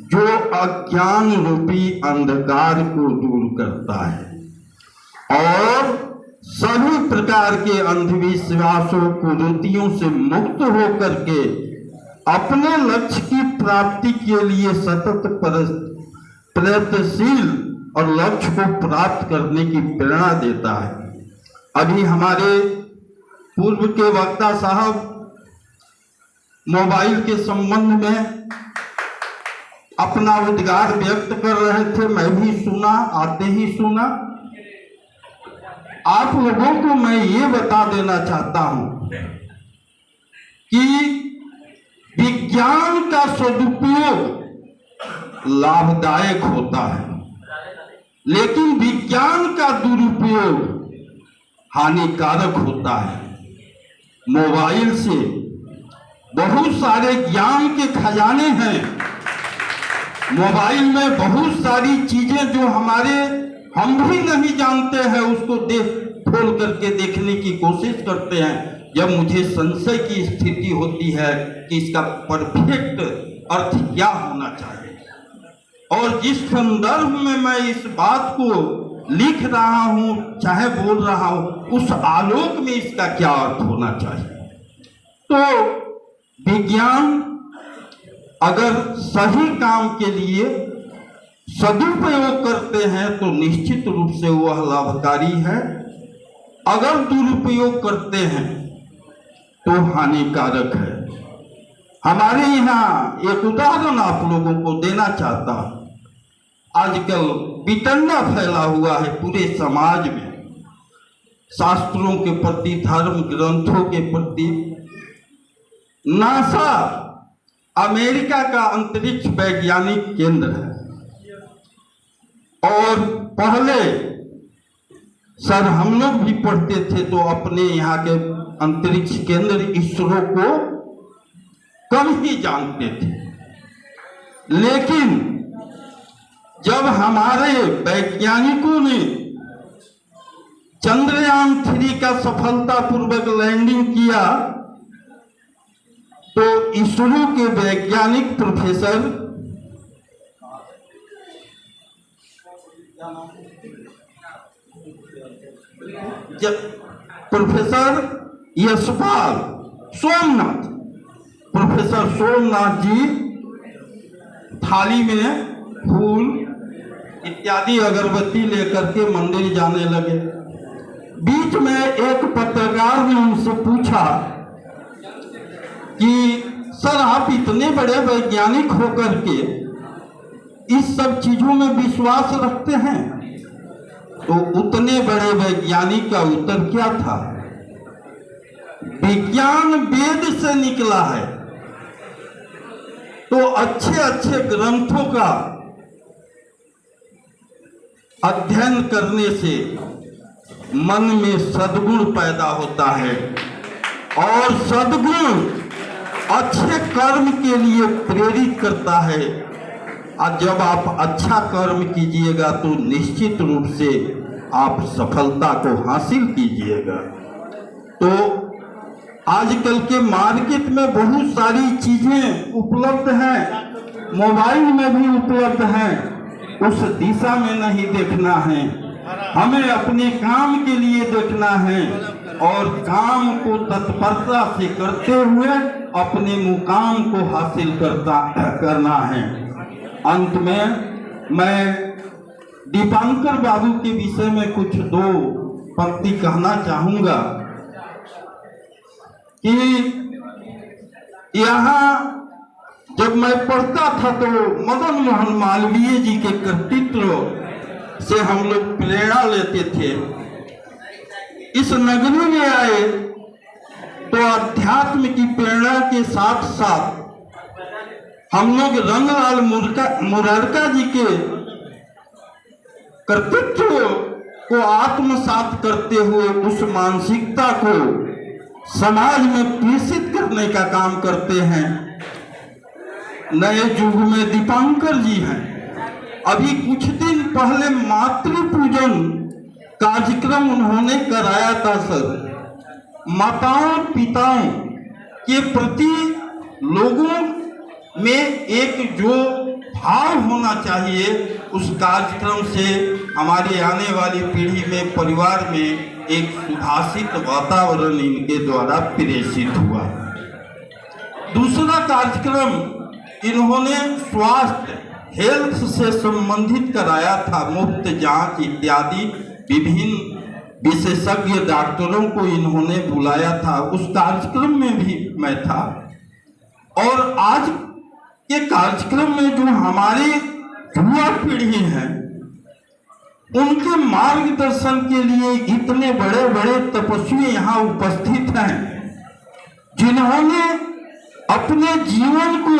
जो अज्ञान रूपी अंधकार को दूर करता है और सभी प्रकार के अंधविश्वासों, कुरीतियों से मुक्त होकर के अपने लक्ष्य की प्राप्ति के लिए सतत प्रयत्नशील और लक्ष्य को प्राप्त करने की प्रेरणा देता है। अभी हमारे पूर्व के वक्ता साहब मोबाइल के संबंध में अपना उद्गार व्यक्त कर रहे थे, मैं भी सुना, आते ही सुना। आप लोगों को मैं ये बता देना चाहता हूं कि विज्ञान का सदुपयोग लाभदायक होता है, लेकिन विज्ञान का दुरुपयोग हानिकारक होता है। मोबाइल से बहुत सारे ज्ञान के खजाने हैं। मोबाइल में बहुत सारी चीजें जो हम भी नहीं जानते हैं, उसको खोल करके देखने की कोशिश करते हैं। जब मुझे संशय की स्थिति होती है कि इसका परफेक्ट अर्थ क्या होना चाहिए, और जिस संदर्भ में मैं इस बात को लिख रहा हूं, चाहे बोल रहा हूं, उस आलोक में इसका क्या अर्थ होना चाहिए। तो विज्ञान अगर सही काम के लिए सदुपयोग करते हैं तो निश्चित रूप से वह लाभकारी है, अगर दुरुपयोग करते हैं तो हानिकारक है। हमारे यहाँ एक उदाहरण आप लोगों को देना चाहता हूं। आजकल बिटंडा फैला हुआ है पूरे समाज में, शास्त्रों के प्रति, धर्म ग्रंथों के प्रति। नासा अमेरिका का अंतरिक्ष वैज्ञानिक केंद्र है और पहले सर हम लोग भी पढ़ते थे तो अपने यहाँ के अंतरिक्ष केंद्र इसरो को कम ही जानते थे, लेकिन जब हमारे वैज्ञानिकों ने चंद्रयान 3 का सफलतापूर्वक लैंडिंग किया तो इसरो के वैज्ञानिक प्रोफेसर यशपाल सोमनाथ, प्रोफेसर सोमनाथ जी थाली में फूल इत्यादि अगरबत्ती लेकर के मंदिर जाने लगे। बीच में एक पत्रकार ने उनसे पूछा कि सर आप इतने बड़े वैज्ञानिक होकर के इस सब चीजों में विश्वास रखते हैं? तो उतने बड़े वैज्ञानिक का उत्तर क्या था? विज्ञान वेद से निकला है, तो अच्छे अच्छे ग्रंथों का अध्ययन करने से मन में सद्गुण पैदा होता है और सद्गुण अच्छे कर्म के लिए प्रेरित करता है। और जब आप अच्छा कर्म कीजिएगा तो निश्चित रूप से आप सफलता को हासिल कीजिएगा। तो आजकल के मार्केट में बहुत सारी चीजें उपलब्ध हैं, मोबाइल में भी उपलब्ध हैं, उस दिशा में नहीं देखना है, हमें अपने काम के लिए देखना है। और काम को तत्परता से करते हुए अपने मुकाम को हासिल करना है। अंत में मैं दीपांकर बाबू के विषय में कुछ दो पंक्ति कहना चाहूँगा कि यहाँ जब मैं पढ़ता था तो मदन मोहन मालवीय जी के कृतित्व से हम लोग प्रेरणा लेते थे। इस नगरी में आए तो अध्यात्म की प्रेरणा के साथ साथ हम लोग रंगलाल मुरारका जी के कर्तृत्व को आत्मसात करते हुए उस मानसिकता को समाज में प्रेषित करने का काम करते हैं। नए युग में दीपांकर जी हैं। अभी कुछ दिन पहले मातृ पूजन कार्यक्रम उन्होंने कराया था सर। माताओं पिताओं के प्रति लोगों में एक जो भाव होना चाहिए, उस कार्यक्रम से हमारे आने वाली पीढ़ी में परिवार में एक सुभाषित वातावरण इनके द्वारा प्रेषित हुआ। दूसरा कार्यक्रम इन्होंने स्वास्थ्य हेल्थ से संबंधित कराया था। मुफ्त जांच इत्यादि विभिन्न विशेषज्ञ डॉक्टरों को इन्होंने बुलाया था। उस कार्यक्रम में भी मैं था। और आज के कार्यक्रम में जो हमारी युवा पीढ़ी है, उनके मार्गदर्शन के लिए इतने बड़े बड़े तपस्वी यहाँ उपस्थित हैं, जिन्होंने अपने जीवन को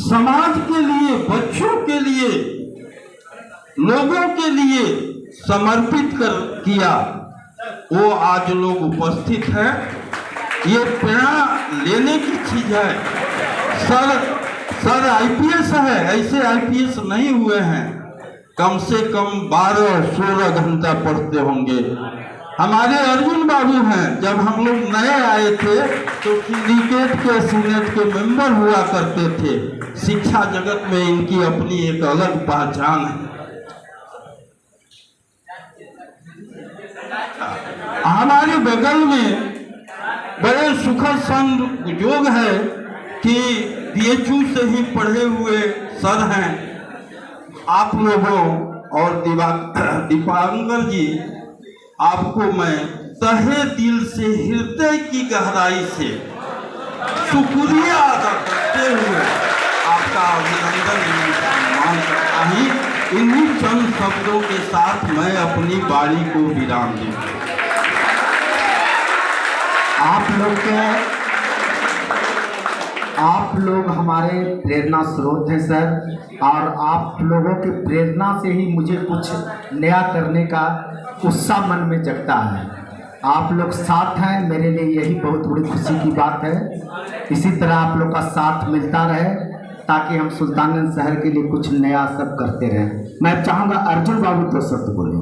समाज के लिए, बच्चों के लिए, लोगों के लिए समर्पित किया। वो आज लोग उपस्थित हैं। ये प्रेरणा लेने की चीज है। सर आईपीएस है, ऐसे आईपीएस नहीं हुए हैं। कम से कम 12-16 घंटा पढ़ते होंगे। हमारे अर्जुन बाबू हैं, जब हम लोग नए आए थे तो सिंडिकेट के सीनेट के मेंबर हुआ करते थे। शिक्षा जगत में इनकी अपनी एक अलग पहचान है। हमारे बगल में बड़े सुखद संयोग है कि बीएचयू से ही पढ़े हुए सर हैं आप लोगों। और दीपांकर जी, आपको मैं तहे दिल से, हृदय की गहराई से शुक्रिया अदा करते हुए आपका अभिनंदन सम्मान करता हूँ। इन्हीं चंद शब्दों के साथ मैं अपनी बारी को विराम दूँ। आप लोग हमारे प्रेरणा स्रोत हैं सर, और आप लोगों की प्रेरणा से ही मुझे कुछ नया करने का उत्साह मन में जगता है। आप लोग साथ हैं, मेरे लिए यही बहुत बड़ी खुशी की बात है। इसी तरह आप लोग का साथ मिलता रहे ताकि हम सुल्तानगंज शहर के लिए कुछ नया सब करते रहें। मैं चाहूँगा अर्जुन बाबू 2 शब्द बोलें।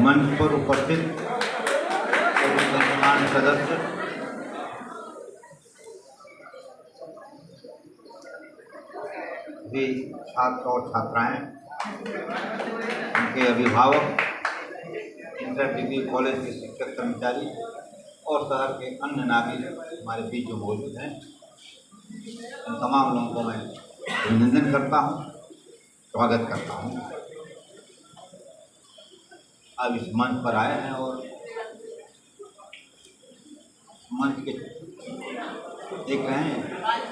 मंच पर उपस्थित सम्मानित सदस्य, भी छात्र और छात्राएं, उनके अभिभावक, इंटर डिग्री कॉलेज के शिक्षक कर्मचारी और शहर के अन्य नागरिक हमारे बीच जो मौजूद हैं, इन तमाम लोगों को मैं अभिनंदन करता हूँ, स्वागत करता हूँ। अब इस मंच पर आए हैं और मंच के देख रहे हैं,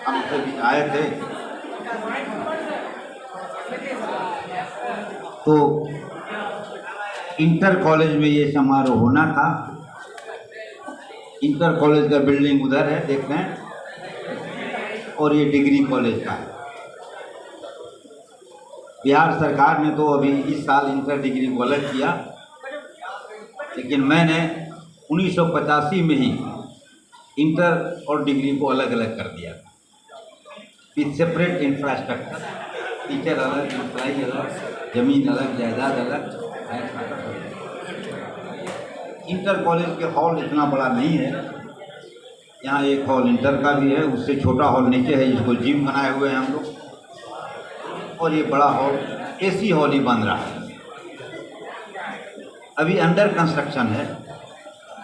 हम सभी आए थे तो इंटर कॉलेज में ये समारोह होना था। इंटर कॉलेज का बिल्डिंग उधर है, देख रहे हैं, और ये डिग्री कॉलेज का है। बिहार सरकार ने तो अभी इस साल इंटर डिग्री को अलग किया, लेकिन मैंने 1985 में ही इंटर और डिग्री को अलग अलग कर दिया था। विथ सेपरेट इंफ्रास्ट्रक्चर, टीचर अलग, एम्प्लॉई अलग, जमीन अलग, जायदाद अलग। इंटर कॉलेज के हॉल इतना बड़ा नहीं है। यहाँ एक हॉल इंटर का भी है, उससे छोटा हॉल नीचे है जिसको जिम बनाए हुए हैं हम लोग, और ये बड़ा हॉल एसी हॉल ही बन रहा है। अभी अंडर कंस्ट्रक्शन है,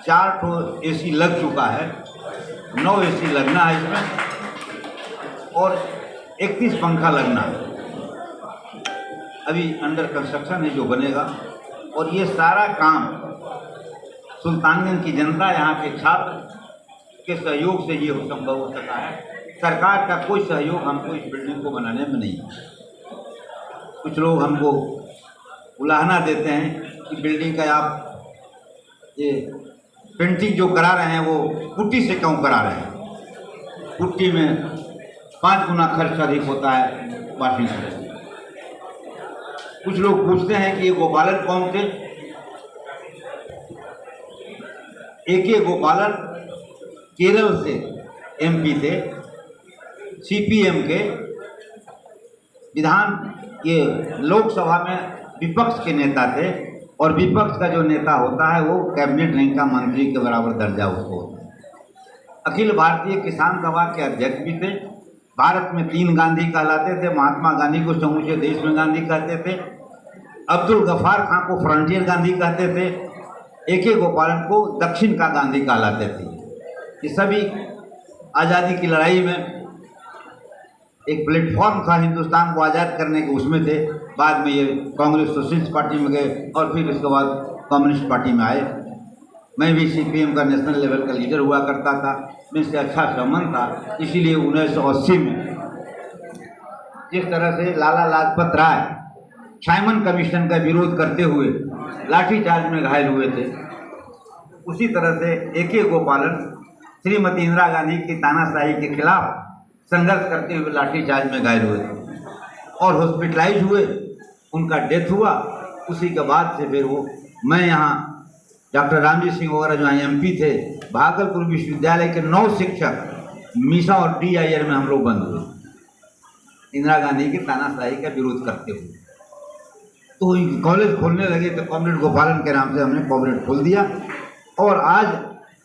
4 ठो एसी लग चुका है, 9 एसी लगना है इसमें, और 31 पंखा लगना है। अभी अंडर कंस्ट्रक्शन है जो बनेगा, और ये सारा काम सुल्तानगंज की जनता, यहाँ के छात्र के सहयोग से ये संभव हो सका है। सरकार का कोई सहयोग हमको इस बिल्डिंग को बनाने में नहीं है। कुछ लोग हमको उलाहना देते हैं कि बिल्डिंग का आप ये पेंटिंग जो करा रहे हैं वो पुट्टी से क्यों करा रहे हैं। पुट्टी में 5 गुना खर्च अधिक होता है वाशिंग से। कुछ लोग पूछते हैं कि ये गोपालन कौन थे। AK गोपालन केरल से MP थे, CPM के ये लोकसभा में विपक्ष के नेता थे, और विपक्ष का जो नेता होता है वो कैबिनेट रैंक का मंत्री के बराबर दर्जा उसको होता है। अखिल भारतीय किसान सभा के अध्यक्ष भी थे। भारत में 3 गांधी कहलाते थे। महात्मा गांधी को समूचे देश में गांधी कहते थे, अब्दुल गफ्फार खां को फ्रंटियर गांधी कहते थे, AK गोपालन को दक्षिण का गांधी कहलाते थे। ये सभी आज़ादी की लड़ाई में एक प्लेटफॉर्म था हिंदुस्तान को आज़ाद करने के, उसमें थे। बाद में ये कांग्रेस सोशलिस्ट पार्टी में गए, और फिर इसके बाद कम्युनिस्ट पार्टी में आए। मैं भी CPM का नेशनल लेवल का लीडर हुआ करता था, मुझसे अच्छा संबंध था। इसीलिए 1980 में जिस तरह से लाला लाजपत राय साइमन कमीशन का विरोध करते हुए लाठीचार्ज में घायल हुए थे, उसी तरह से AK गोपालन श्रीमती इंदिरा गांधी की तानाशाही के खिलाफ संघर्ष करते हुए लाठीचार्ज में घायल हुए थे और हॉस्पिटलाइज हुए। उनका डेथ हुआ। उसी के बाद से फिर वो मैं यहाँ डॉक्टर रामजी सिंह वगैरह जो यहाँ MP थे, भागलपुर विश्वविद्यालय के 9 शिक्षक मीसा और DIR में हम लोग बंद हुए इंदिरा गांधी की तानाशाही का विरोध करते हुए। तो कॉलेज खोलने लगे तो कॉमरेड गोपालन के नाम से हमने कॉमरेड खोल दिया, और आज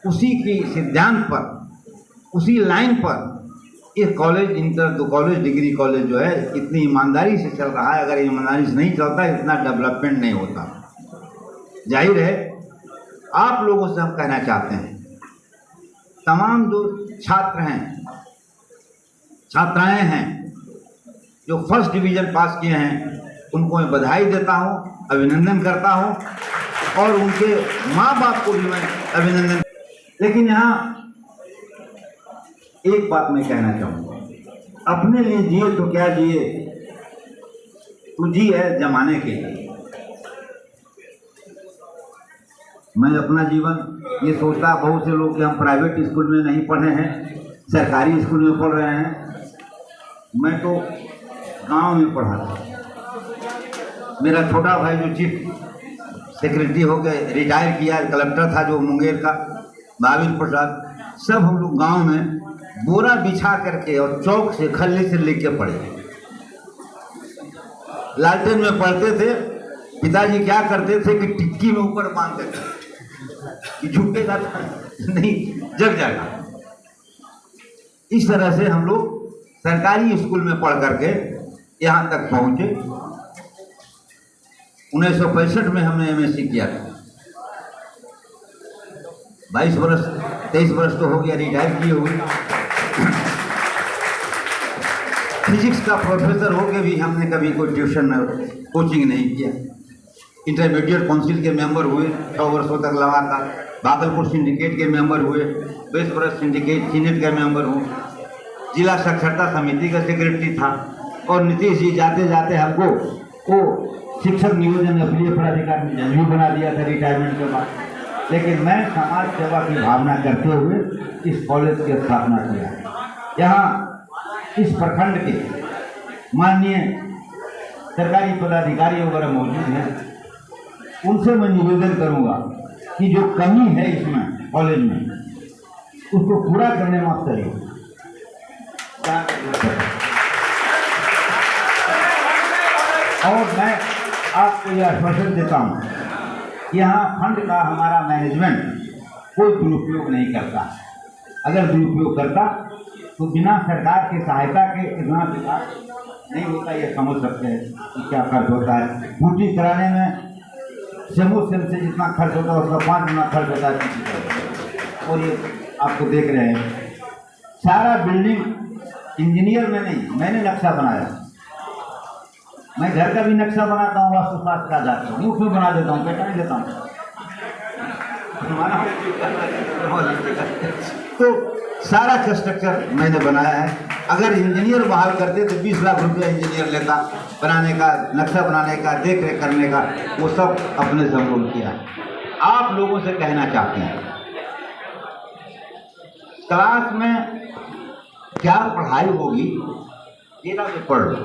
उसी की सिद्धांत पर, उसी लाइन पर ये college inter college degree college जो है इतनी ईमानदारी से चल रहा है। अगर ईमानदारी से नहीं चलता इतना डेवलपमेंट नहीं होता। जाहिर है आप लोगों से हम कहना चाहते हैं, तमाम जो छात्र हैं, छात्राएं हैं जो फर्स्ट डिवीज़न पास किए हैं, उनको मैं बधाई देता हूं, अभिनंदन करता हूं, और उनके माँ बाप को भी मैं अभिनंदन। लेकिन यहाँ एक बात मैं कहना चाहूँगा, अपने लिए जिए तो क्या जिए, तू जी है जमाने के लिए। मैं अपना जीवन ये सोचता, बहुत से लोग कि हम प्राइवेट स्कूल में नहीं पढ़े हैं, सरकारी स्कूल में पढ़ रहे हैं। मैं तो गांव में पढ़ा था। मेरा छोटा भाई जो चीफ सेक्रेटरी हो गए, रिटायर किया, कलेक्टर था जो मुंगेर का, महावीर प्रसाद, सब हम लोग गांव में बोरा बिछा करके और चौक से खल्ली से लिख के पढ़े। लालटेन में पढ़ते थे। पिताजी क्या करते थे कि टिक्की में ऊपर बांधते थे कि झुकेगा नहीं, जग जाएगा। इस तरह से हम लोग सरकारी स्कूल में पढ़ करके यहाँ तक पहुँचे। 1965 में हमने MSc किया था। 22 वर्ष 23 वर्ष तो हो गया रिटायर किए हुए। फिजिक्स का प्रोफेसर होके भी हमने कभी कोई ट्यूशन कोचिंग नहीं किया। इंटरमीडिएट काउंसिल के मेंबर हुए 6 वर्षों तक लगातार। भागलपुर सिंडिकेट के मेंबर हुए, 20 वर्ष सिंडिकेट सीनेट का मेंबर हूँ। जिला साक्षरता समिति का सेक्रेटरी था। और नीतीश जी जाते जाते हमको वो शिक्षक नियोजन अपीलीय प्राधिकार में जज भी बना दिया था रिटायरमेंट के बाद। लेकिन मैं समाज सेवा की भावना करते हुए इस कॉलेज की स्थापना किया। यहाँ इस प्रखंड के माननीय सरकारी पदाधिकारी वगैरह मौजूद हैं, उनसे मैं निवेदन करूंगा कि जो कमी है इसमें कॉलेज में, उसको पूरा करने मत करिए। और मैं आपको यह आश्वासन देता हूँ यहाँ फंड का हमारा मैनेजमेंट कोई दुरुपयोग नहीं करता। अगर दुरुपयोग करता तो बिना सरकार की सहायता के इतना विकास नहीं होता। ये समझ सकते हैं कि क्या खर्च होता है। ड्यूटी कराने में समूह से जितना खर्च होता है उसका 5 गुना खर्च होता है किसी का। और ये आपको देख रहे हैं सारा बिल्डिंग इंजीनियर में नहीं, मैंने नक्शा बनाया। मैं घर का भी नक्शा बनाता हूँ, वास्तुशास्त्र का जाता हूँ, उसमें बना देता हूँ, पैसा नहीं देता हूँ। तो सारा स्ट्रक्चर मैंने बनाया है। अगर इंजीनियर बहाल करते तो 20 लाख रुपया इंजीनियर लेता बनाने का, नक्शा बनाने का, देख रेख करने का, वो सब अपने जरूर किया। आप लोगों से कहना चाहते हैं क्लास में क्या पढ़ाई होगी ये ना पढ़ लो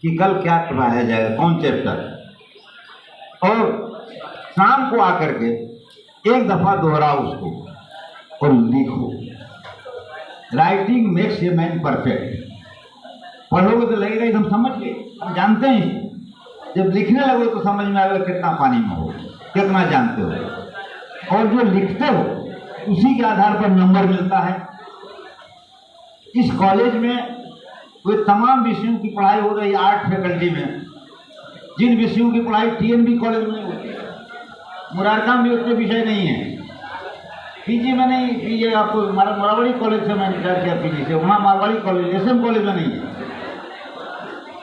कि कल क्या पढ़ाया जाएगा, कौन चैप्टर, और शाम को आकर के एक दफा दोहराओ उसको और लिखो। Writing makes a man perfect. पढ़ोगे तो लगेगा कि हम समझ गए, हम जानते हैं। जब लिखने लगो तो समझ में आएगा कितना पानी में हो, कितना जानते हो। और जो लिखते हो उसी के आधार पर नंबर मिलता है। इस कॉलेज में वे तमाम विषयों की पढ़ाई हो रही है। आर्ट फैकल्टी में जिन विषयों की पढ़ाई TNB कॉलेज में होती है, मुरारका में उतने विषय नहीं है। पीजी में नहीं, पीजी आपको मारवाड़ी कॉलेज से मैंने विचार किया, पीजी से वहाँ मारवाड़ी कॉलेज, SM कॉलेज में नहीं है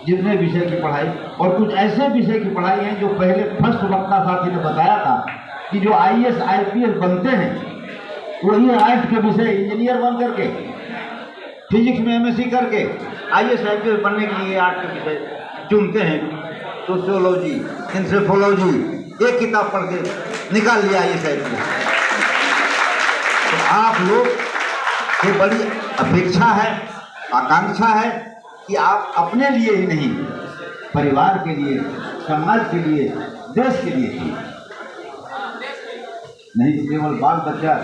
जितने विषय की पढ़ाई। और कुछ ऐसे विषय की पढ़ाई है जो पहले फर्स्ट वक्ता साथी ने बताया था कि जो IAS IPS बनते हैं वही आर्ट के विषय इंजीनियर बन करके, फिजिक्स में MSc करके IAS IPS बनने के लिए आर्ट के विषय चुनते हैं। सोशियोलॉजी, एंथ्रोपोलॉजी, एक किताब पढ़ के निकाल लिया IAS IPS। तो आप लोग की बड़ी अपेक्षा है, आकांक्षा है कि आप अपने लिए ही नहीं, परिवार के लिए, समाज के लिए, देश के लिए ही नहीं केवल बाल बच्चा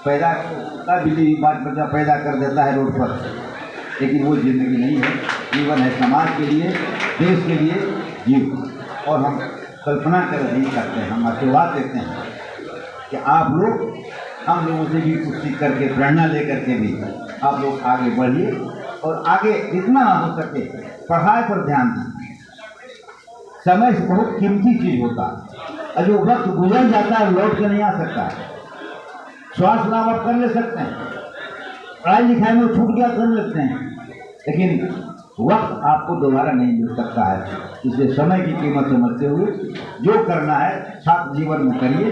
पैदा का बिल्ली बाल बच्चा पैदा कर देता है रोड पर, लेकिन वो जिंदगी नहीं है। जीवन है समाज के लिए, देश के लिए जीव। और हम कल्पना कर नहीं करते हैं, हम आशीर्वाद देते हैं कि आप लोग हम लोगों से भी कुछ सीख करके, प्रेरणा लेकर के भी आप लोग आगे बढ़िए और आगे जितना हो सके पढ़ाई पर ध्यान दीजिए। समय बहुत कीमती चीज होता है और जो वक्त गुजर जाता है लौट के नहीं आ सकता है। स्वास्थ्य लाभ आप कर ले सकते हैं, पढ़ाई लिखाई में छूट गया कर लेते हैं, लेकिन वक्त आपको दोबारा नहीं मिल सकता है। इसलिए समय की कीमत समझते हुए जो करना है छात्र जीवन में करिए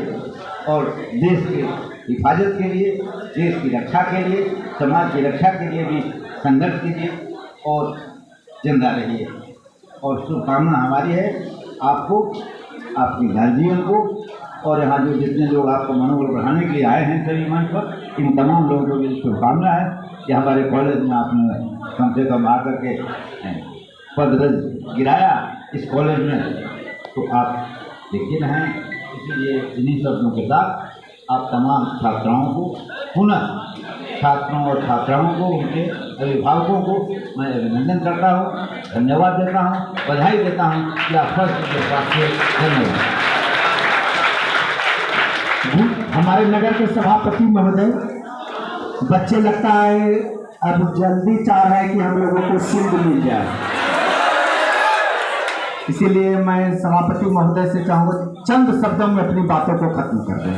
और देश के हिफाजत के लिए, देश की रक्षा के लिए, समाज की रक्षा के लिए भी संघर्ष कीजिए और जिंदा रहिए। और शुभकामना हमारी है आपको, आपकी गार्जियन को, और यहाँ जो जितने लोग आपको मनोबल बढ़ाने के लिए आए हैं सभी मंच पर, इन तमाम लोगों को भी शुभकामना है कि हमारे कॉलेज में आपने कम से कम आकर के पदरज गिराया इस कॉलेज में, तो आप देखिए रहें। इसलिए इन्हीं शब्दों के साथ आप तमाम छात्राओं को, पुनः छात्रों और छात्राओं को, उनके अभिभावकों को मैं अभिनंदन करता हूँ, धन्यवाद देता हूँ, बधाई देता हूँ कि आप फर्स्ट के साथ। धन्यवाद। हमारे नगर के सभापति महोदय, बच्चे लगता है अब जल्दी चाह रहे हैं कि हम लोगों को शील्ड मिल जाए, इसीलिए मैं सभापति महोदय से चाहूँगा चंद शब्दों में अपनी बातों को खत्म कर दें।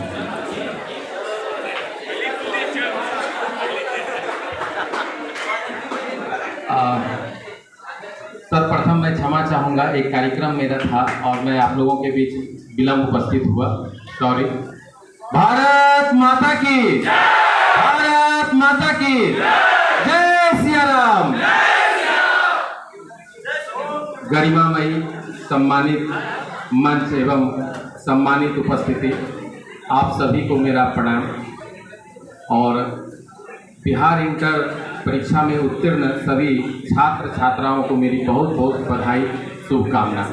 सर्वप्रथम मैं क्षमा चाहूँगा, एक कार्यक्रम मेरा था और मैं आप लोगों के बीच विलम्ब उपस्थित हुआ, सॉरी। भारत माता की, भारत माता की जय सिया राम। गरिमामयी सम्मानित मंच एवं सम्मानित उपस्थिति, आप सभी को मेरा प्रणाम। और बिहार इंटर परीक्षा में उत्तीर्ण सभी छात्र छात्राओं को मेरी बहुत बहुत बधाई, शुभकामना।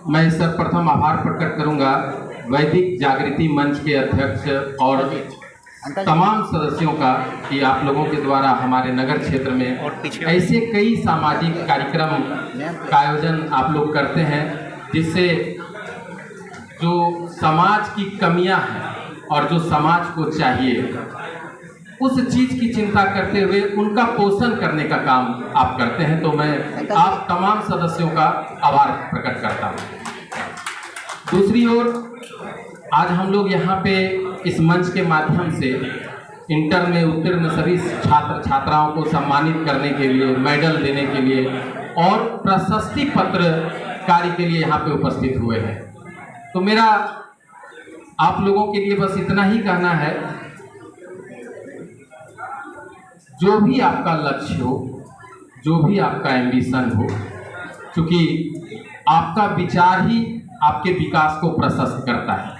मैं सर्वप्रथम आभार प्रकट करूंगा वैदिक जागृति मंच के अध्यक्ष और तमाम सदस्यों का कि आप लोगों के द्वारा हमारे नगर क्षेत्र में ऐसे कई सामाजिक कार्यक्रम का आयोजन आप लोग करते हैं जिससे जो समाज की कमियां हैं और जो समाज को चाहिए उस चीज़ की चिंता करते हुए उनका पोषण करने का काम आप करते हैं। तो मैं आप तमाम सदस्यों का आभार प्रकट करता हूँ। दूसरी ओर आज हम लोग यहाँ पे इस मंच के माध्यम से इंटर में उत्तीर्ण सभी छात्र छात्राओं को सम्मानित करने के लिए, मेडल देने के लिए और प्रशस्ति पत्र कार्य के लिए यहाँ पे उपस्थित हुए हैं। तो मेरा आप लोगों के लिए बस इतना ही कहना है, जो भी आपका लक्ष्य हो, जो भी आपका एम्बिशन हो, क्योंकि आपका विचार ही आपके विकास को प्रशस्त करता है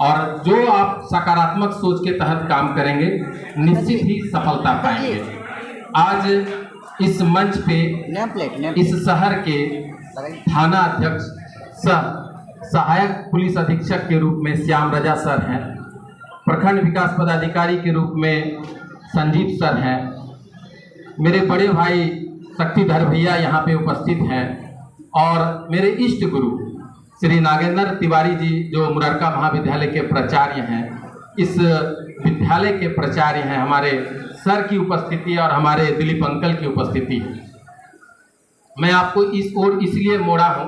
और जो आप सकारात्मक सोच के तहत काम करेंगे निश्चित ही सफलता पाएंगे। आज इस मंच पे इस शहर के थाना अध्यक्ष सह सहायक पुलिस अधीक्षक के रूप में श्याम रजा सर हैं, प्रखंड विकास पदाधिकारी के रूप में संजीव सर हैं, मेरे बड़े भाई शक्तिधर भैया यहाँ पे उपस्थित हैं और मेरे इष्ट गुरु श्री नागेंद्र तिवारी जी जो मुररका महाविद्यालय के प्राचार्य हैं, इस विद्यालय के प्राचार्य हैं, हमारे सर की उपस्थिति और हमारे दिलीप अंकल की उपस्थिति है। मैं आपको इस ओर इसलिए मोड़ा हूँ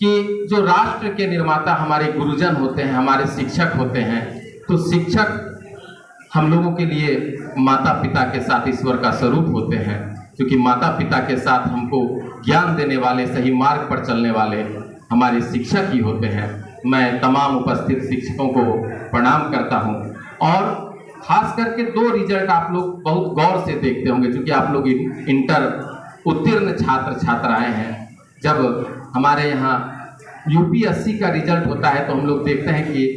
कि जो राष्ट्र के निर्माता हमारे गुरुजन होते हैं, हमारे शिक्षक होते हैं, तो शिक्षक हम लोगों के लिए माता पिता के साथ ईश्वर का स्वरूप होते हैं, क्योंकि माता पिता के साथ हमको ज्ञान देने वाले, सही मार्ग पर चलने वाले हमारे शिक्षक ही होते हैं। मैं तमाम उपस्थित शिक्षकों को प्रणाम करता हूं और खास करके दो रिजल्ट आप लोग बहुत गौर से देखते होंगे, क्योंकि आप लोग इंटर उत्तीर्ण छात्र छात्राएं हैं। जब हमारे यहाँ यूपीएससी का रिजल्ट होता है तो हम लोग देखते हैं कि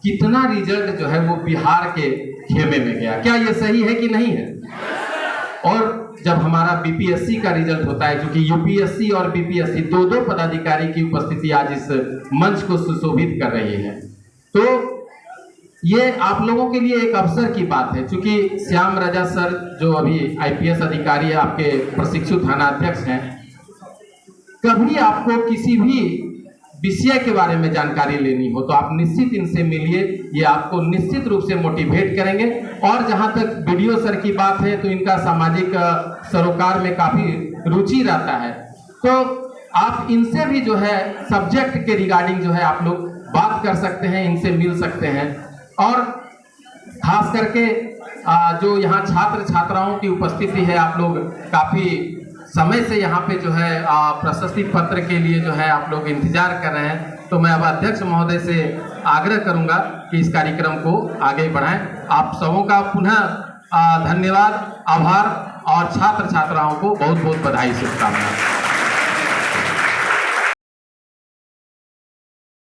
कितना रिजल्ट जो है वो बिहार के खेमे में गया। क्या ये सही है कि नहीं है? और जब हमारा बीपीएससी का रिजल्ट होता है, क्योंकि यूपीएससी और बीपीएससी दो पदाधिकारी की उपस्थिति आज इस मंच को सुशोभित कर रही है, तो ये आप लोगों के लिए एक अवसर की बात है। क्योंकि श्याम रजा सर जो अभी आईपीएस अधिकारी है, आपके प्रशिक्षु थानाध्यक्ष हैं, कभी आपको किसी भी विषय के बारे में जानकारी लेनी हो तो आप निश्चित इनसे मिलिए, ये आपको निश्चित रूप से मोटिवेट करेंगे। और जहाँ तक वीडियो सर की बात है तो इनका सामाजिक सरोकार में काफ़ी रुचि रहता है, तो आप इनसे भी जो है सब्जेक्ट के रिगार्डिंग जो है आप लोग बात कर सकते हैं, इनसे मिल सकते हैं। और खास करके जो यहाँ छात्र छात्राओं की उपस्थिति है, आप लोग काफ़ी समय से यहाँ पे जो है प्रशस्ति पत्र के लिए जो है आप लोग इंतजार कर रहे हैं, तो मैं अब अध्यक्ष महोदय से आग्रह करूँगा कि इस कार्यक्रम को आगे बढ़ाएं। आप सबों का पुनः धन्यवाद, आभार और छात्र छात्राओं को बहुत बहुत बधाई, शुभकामनाएं।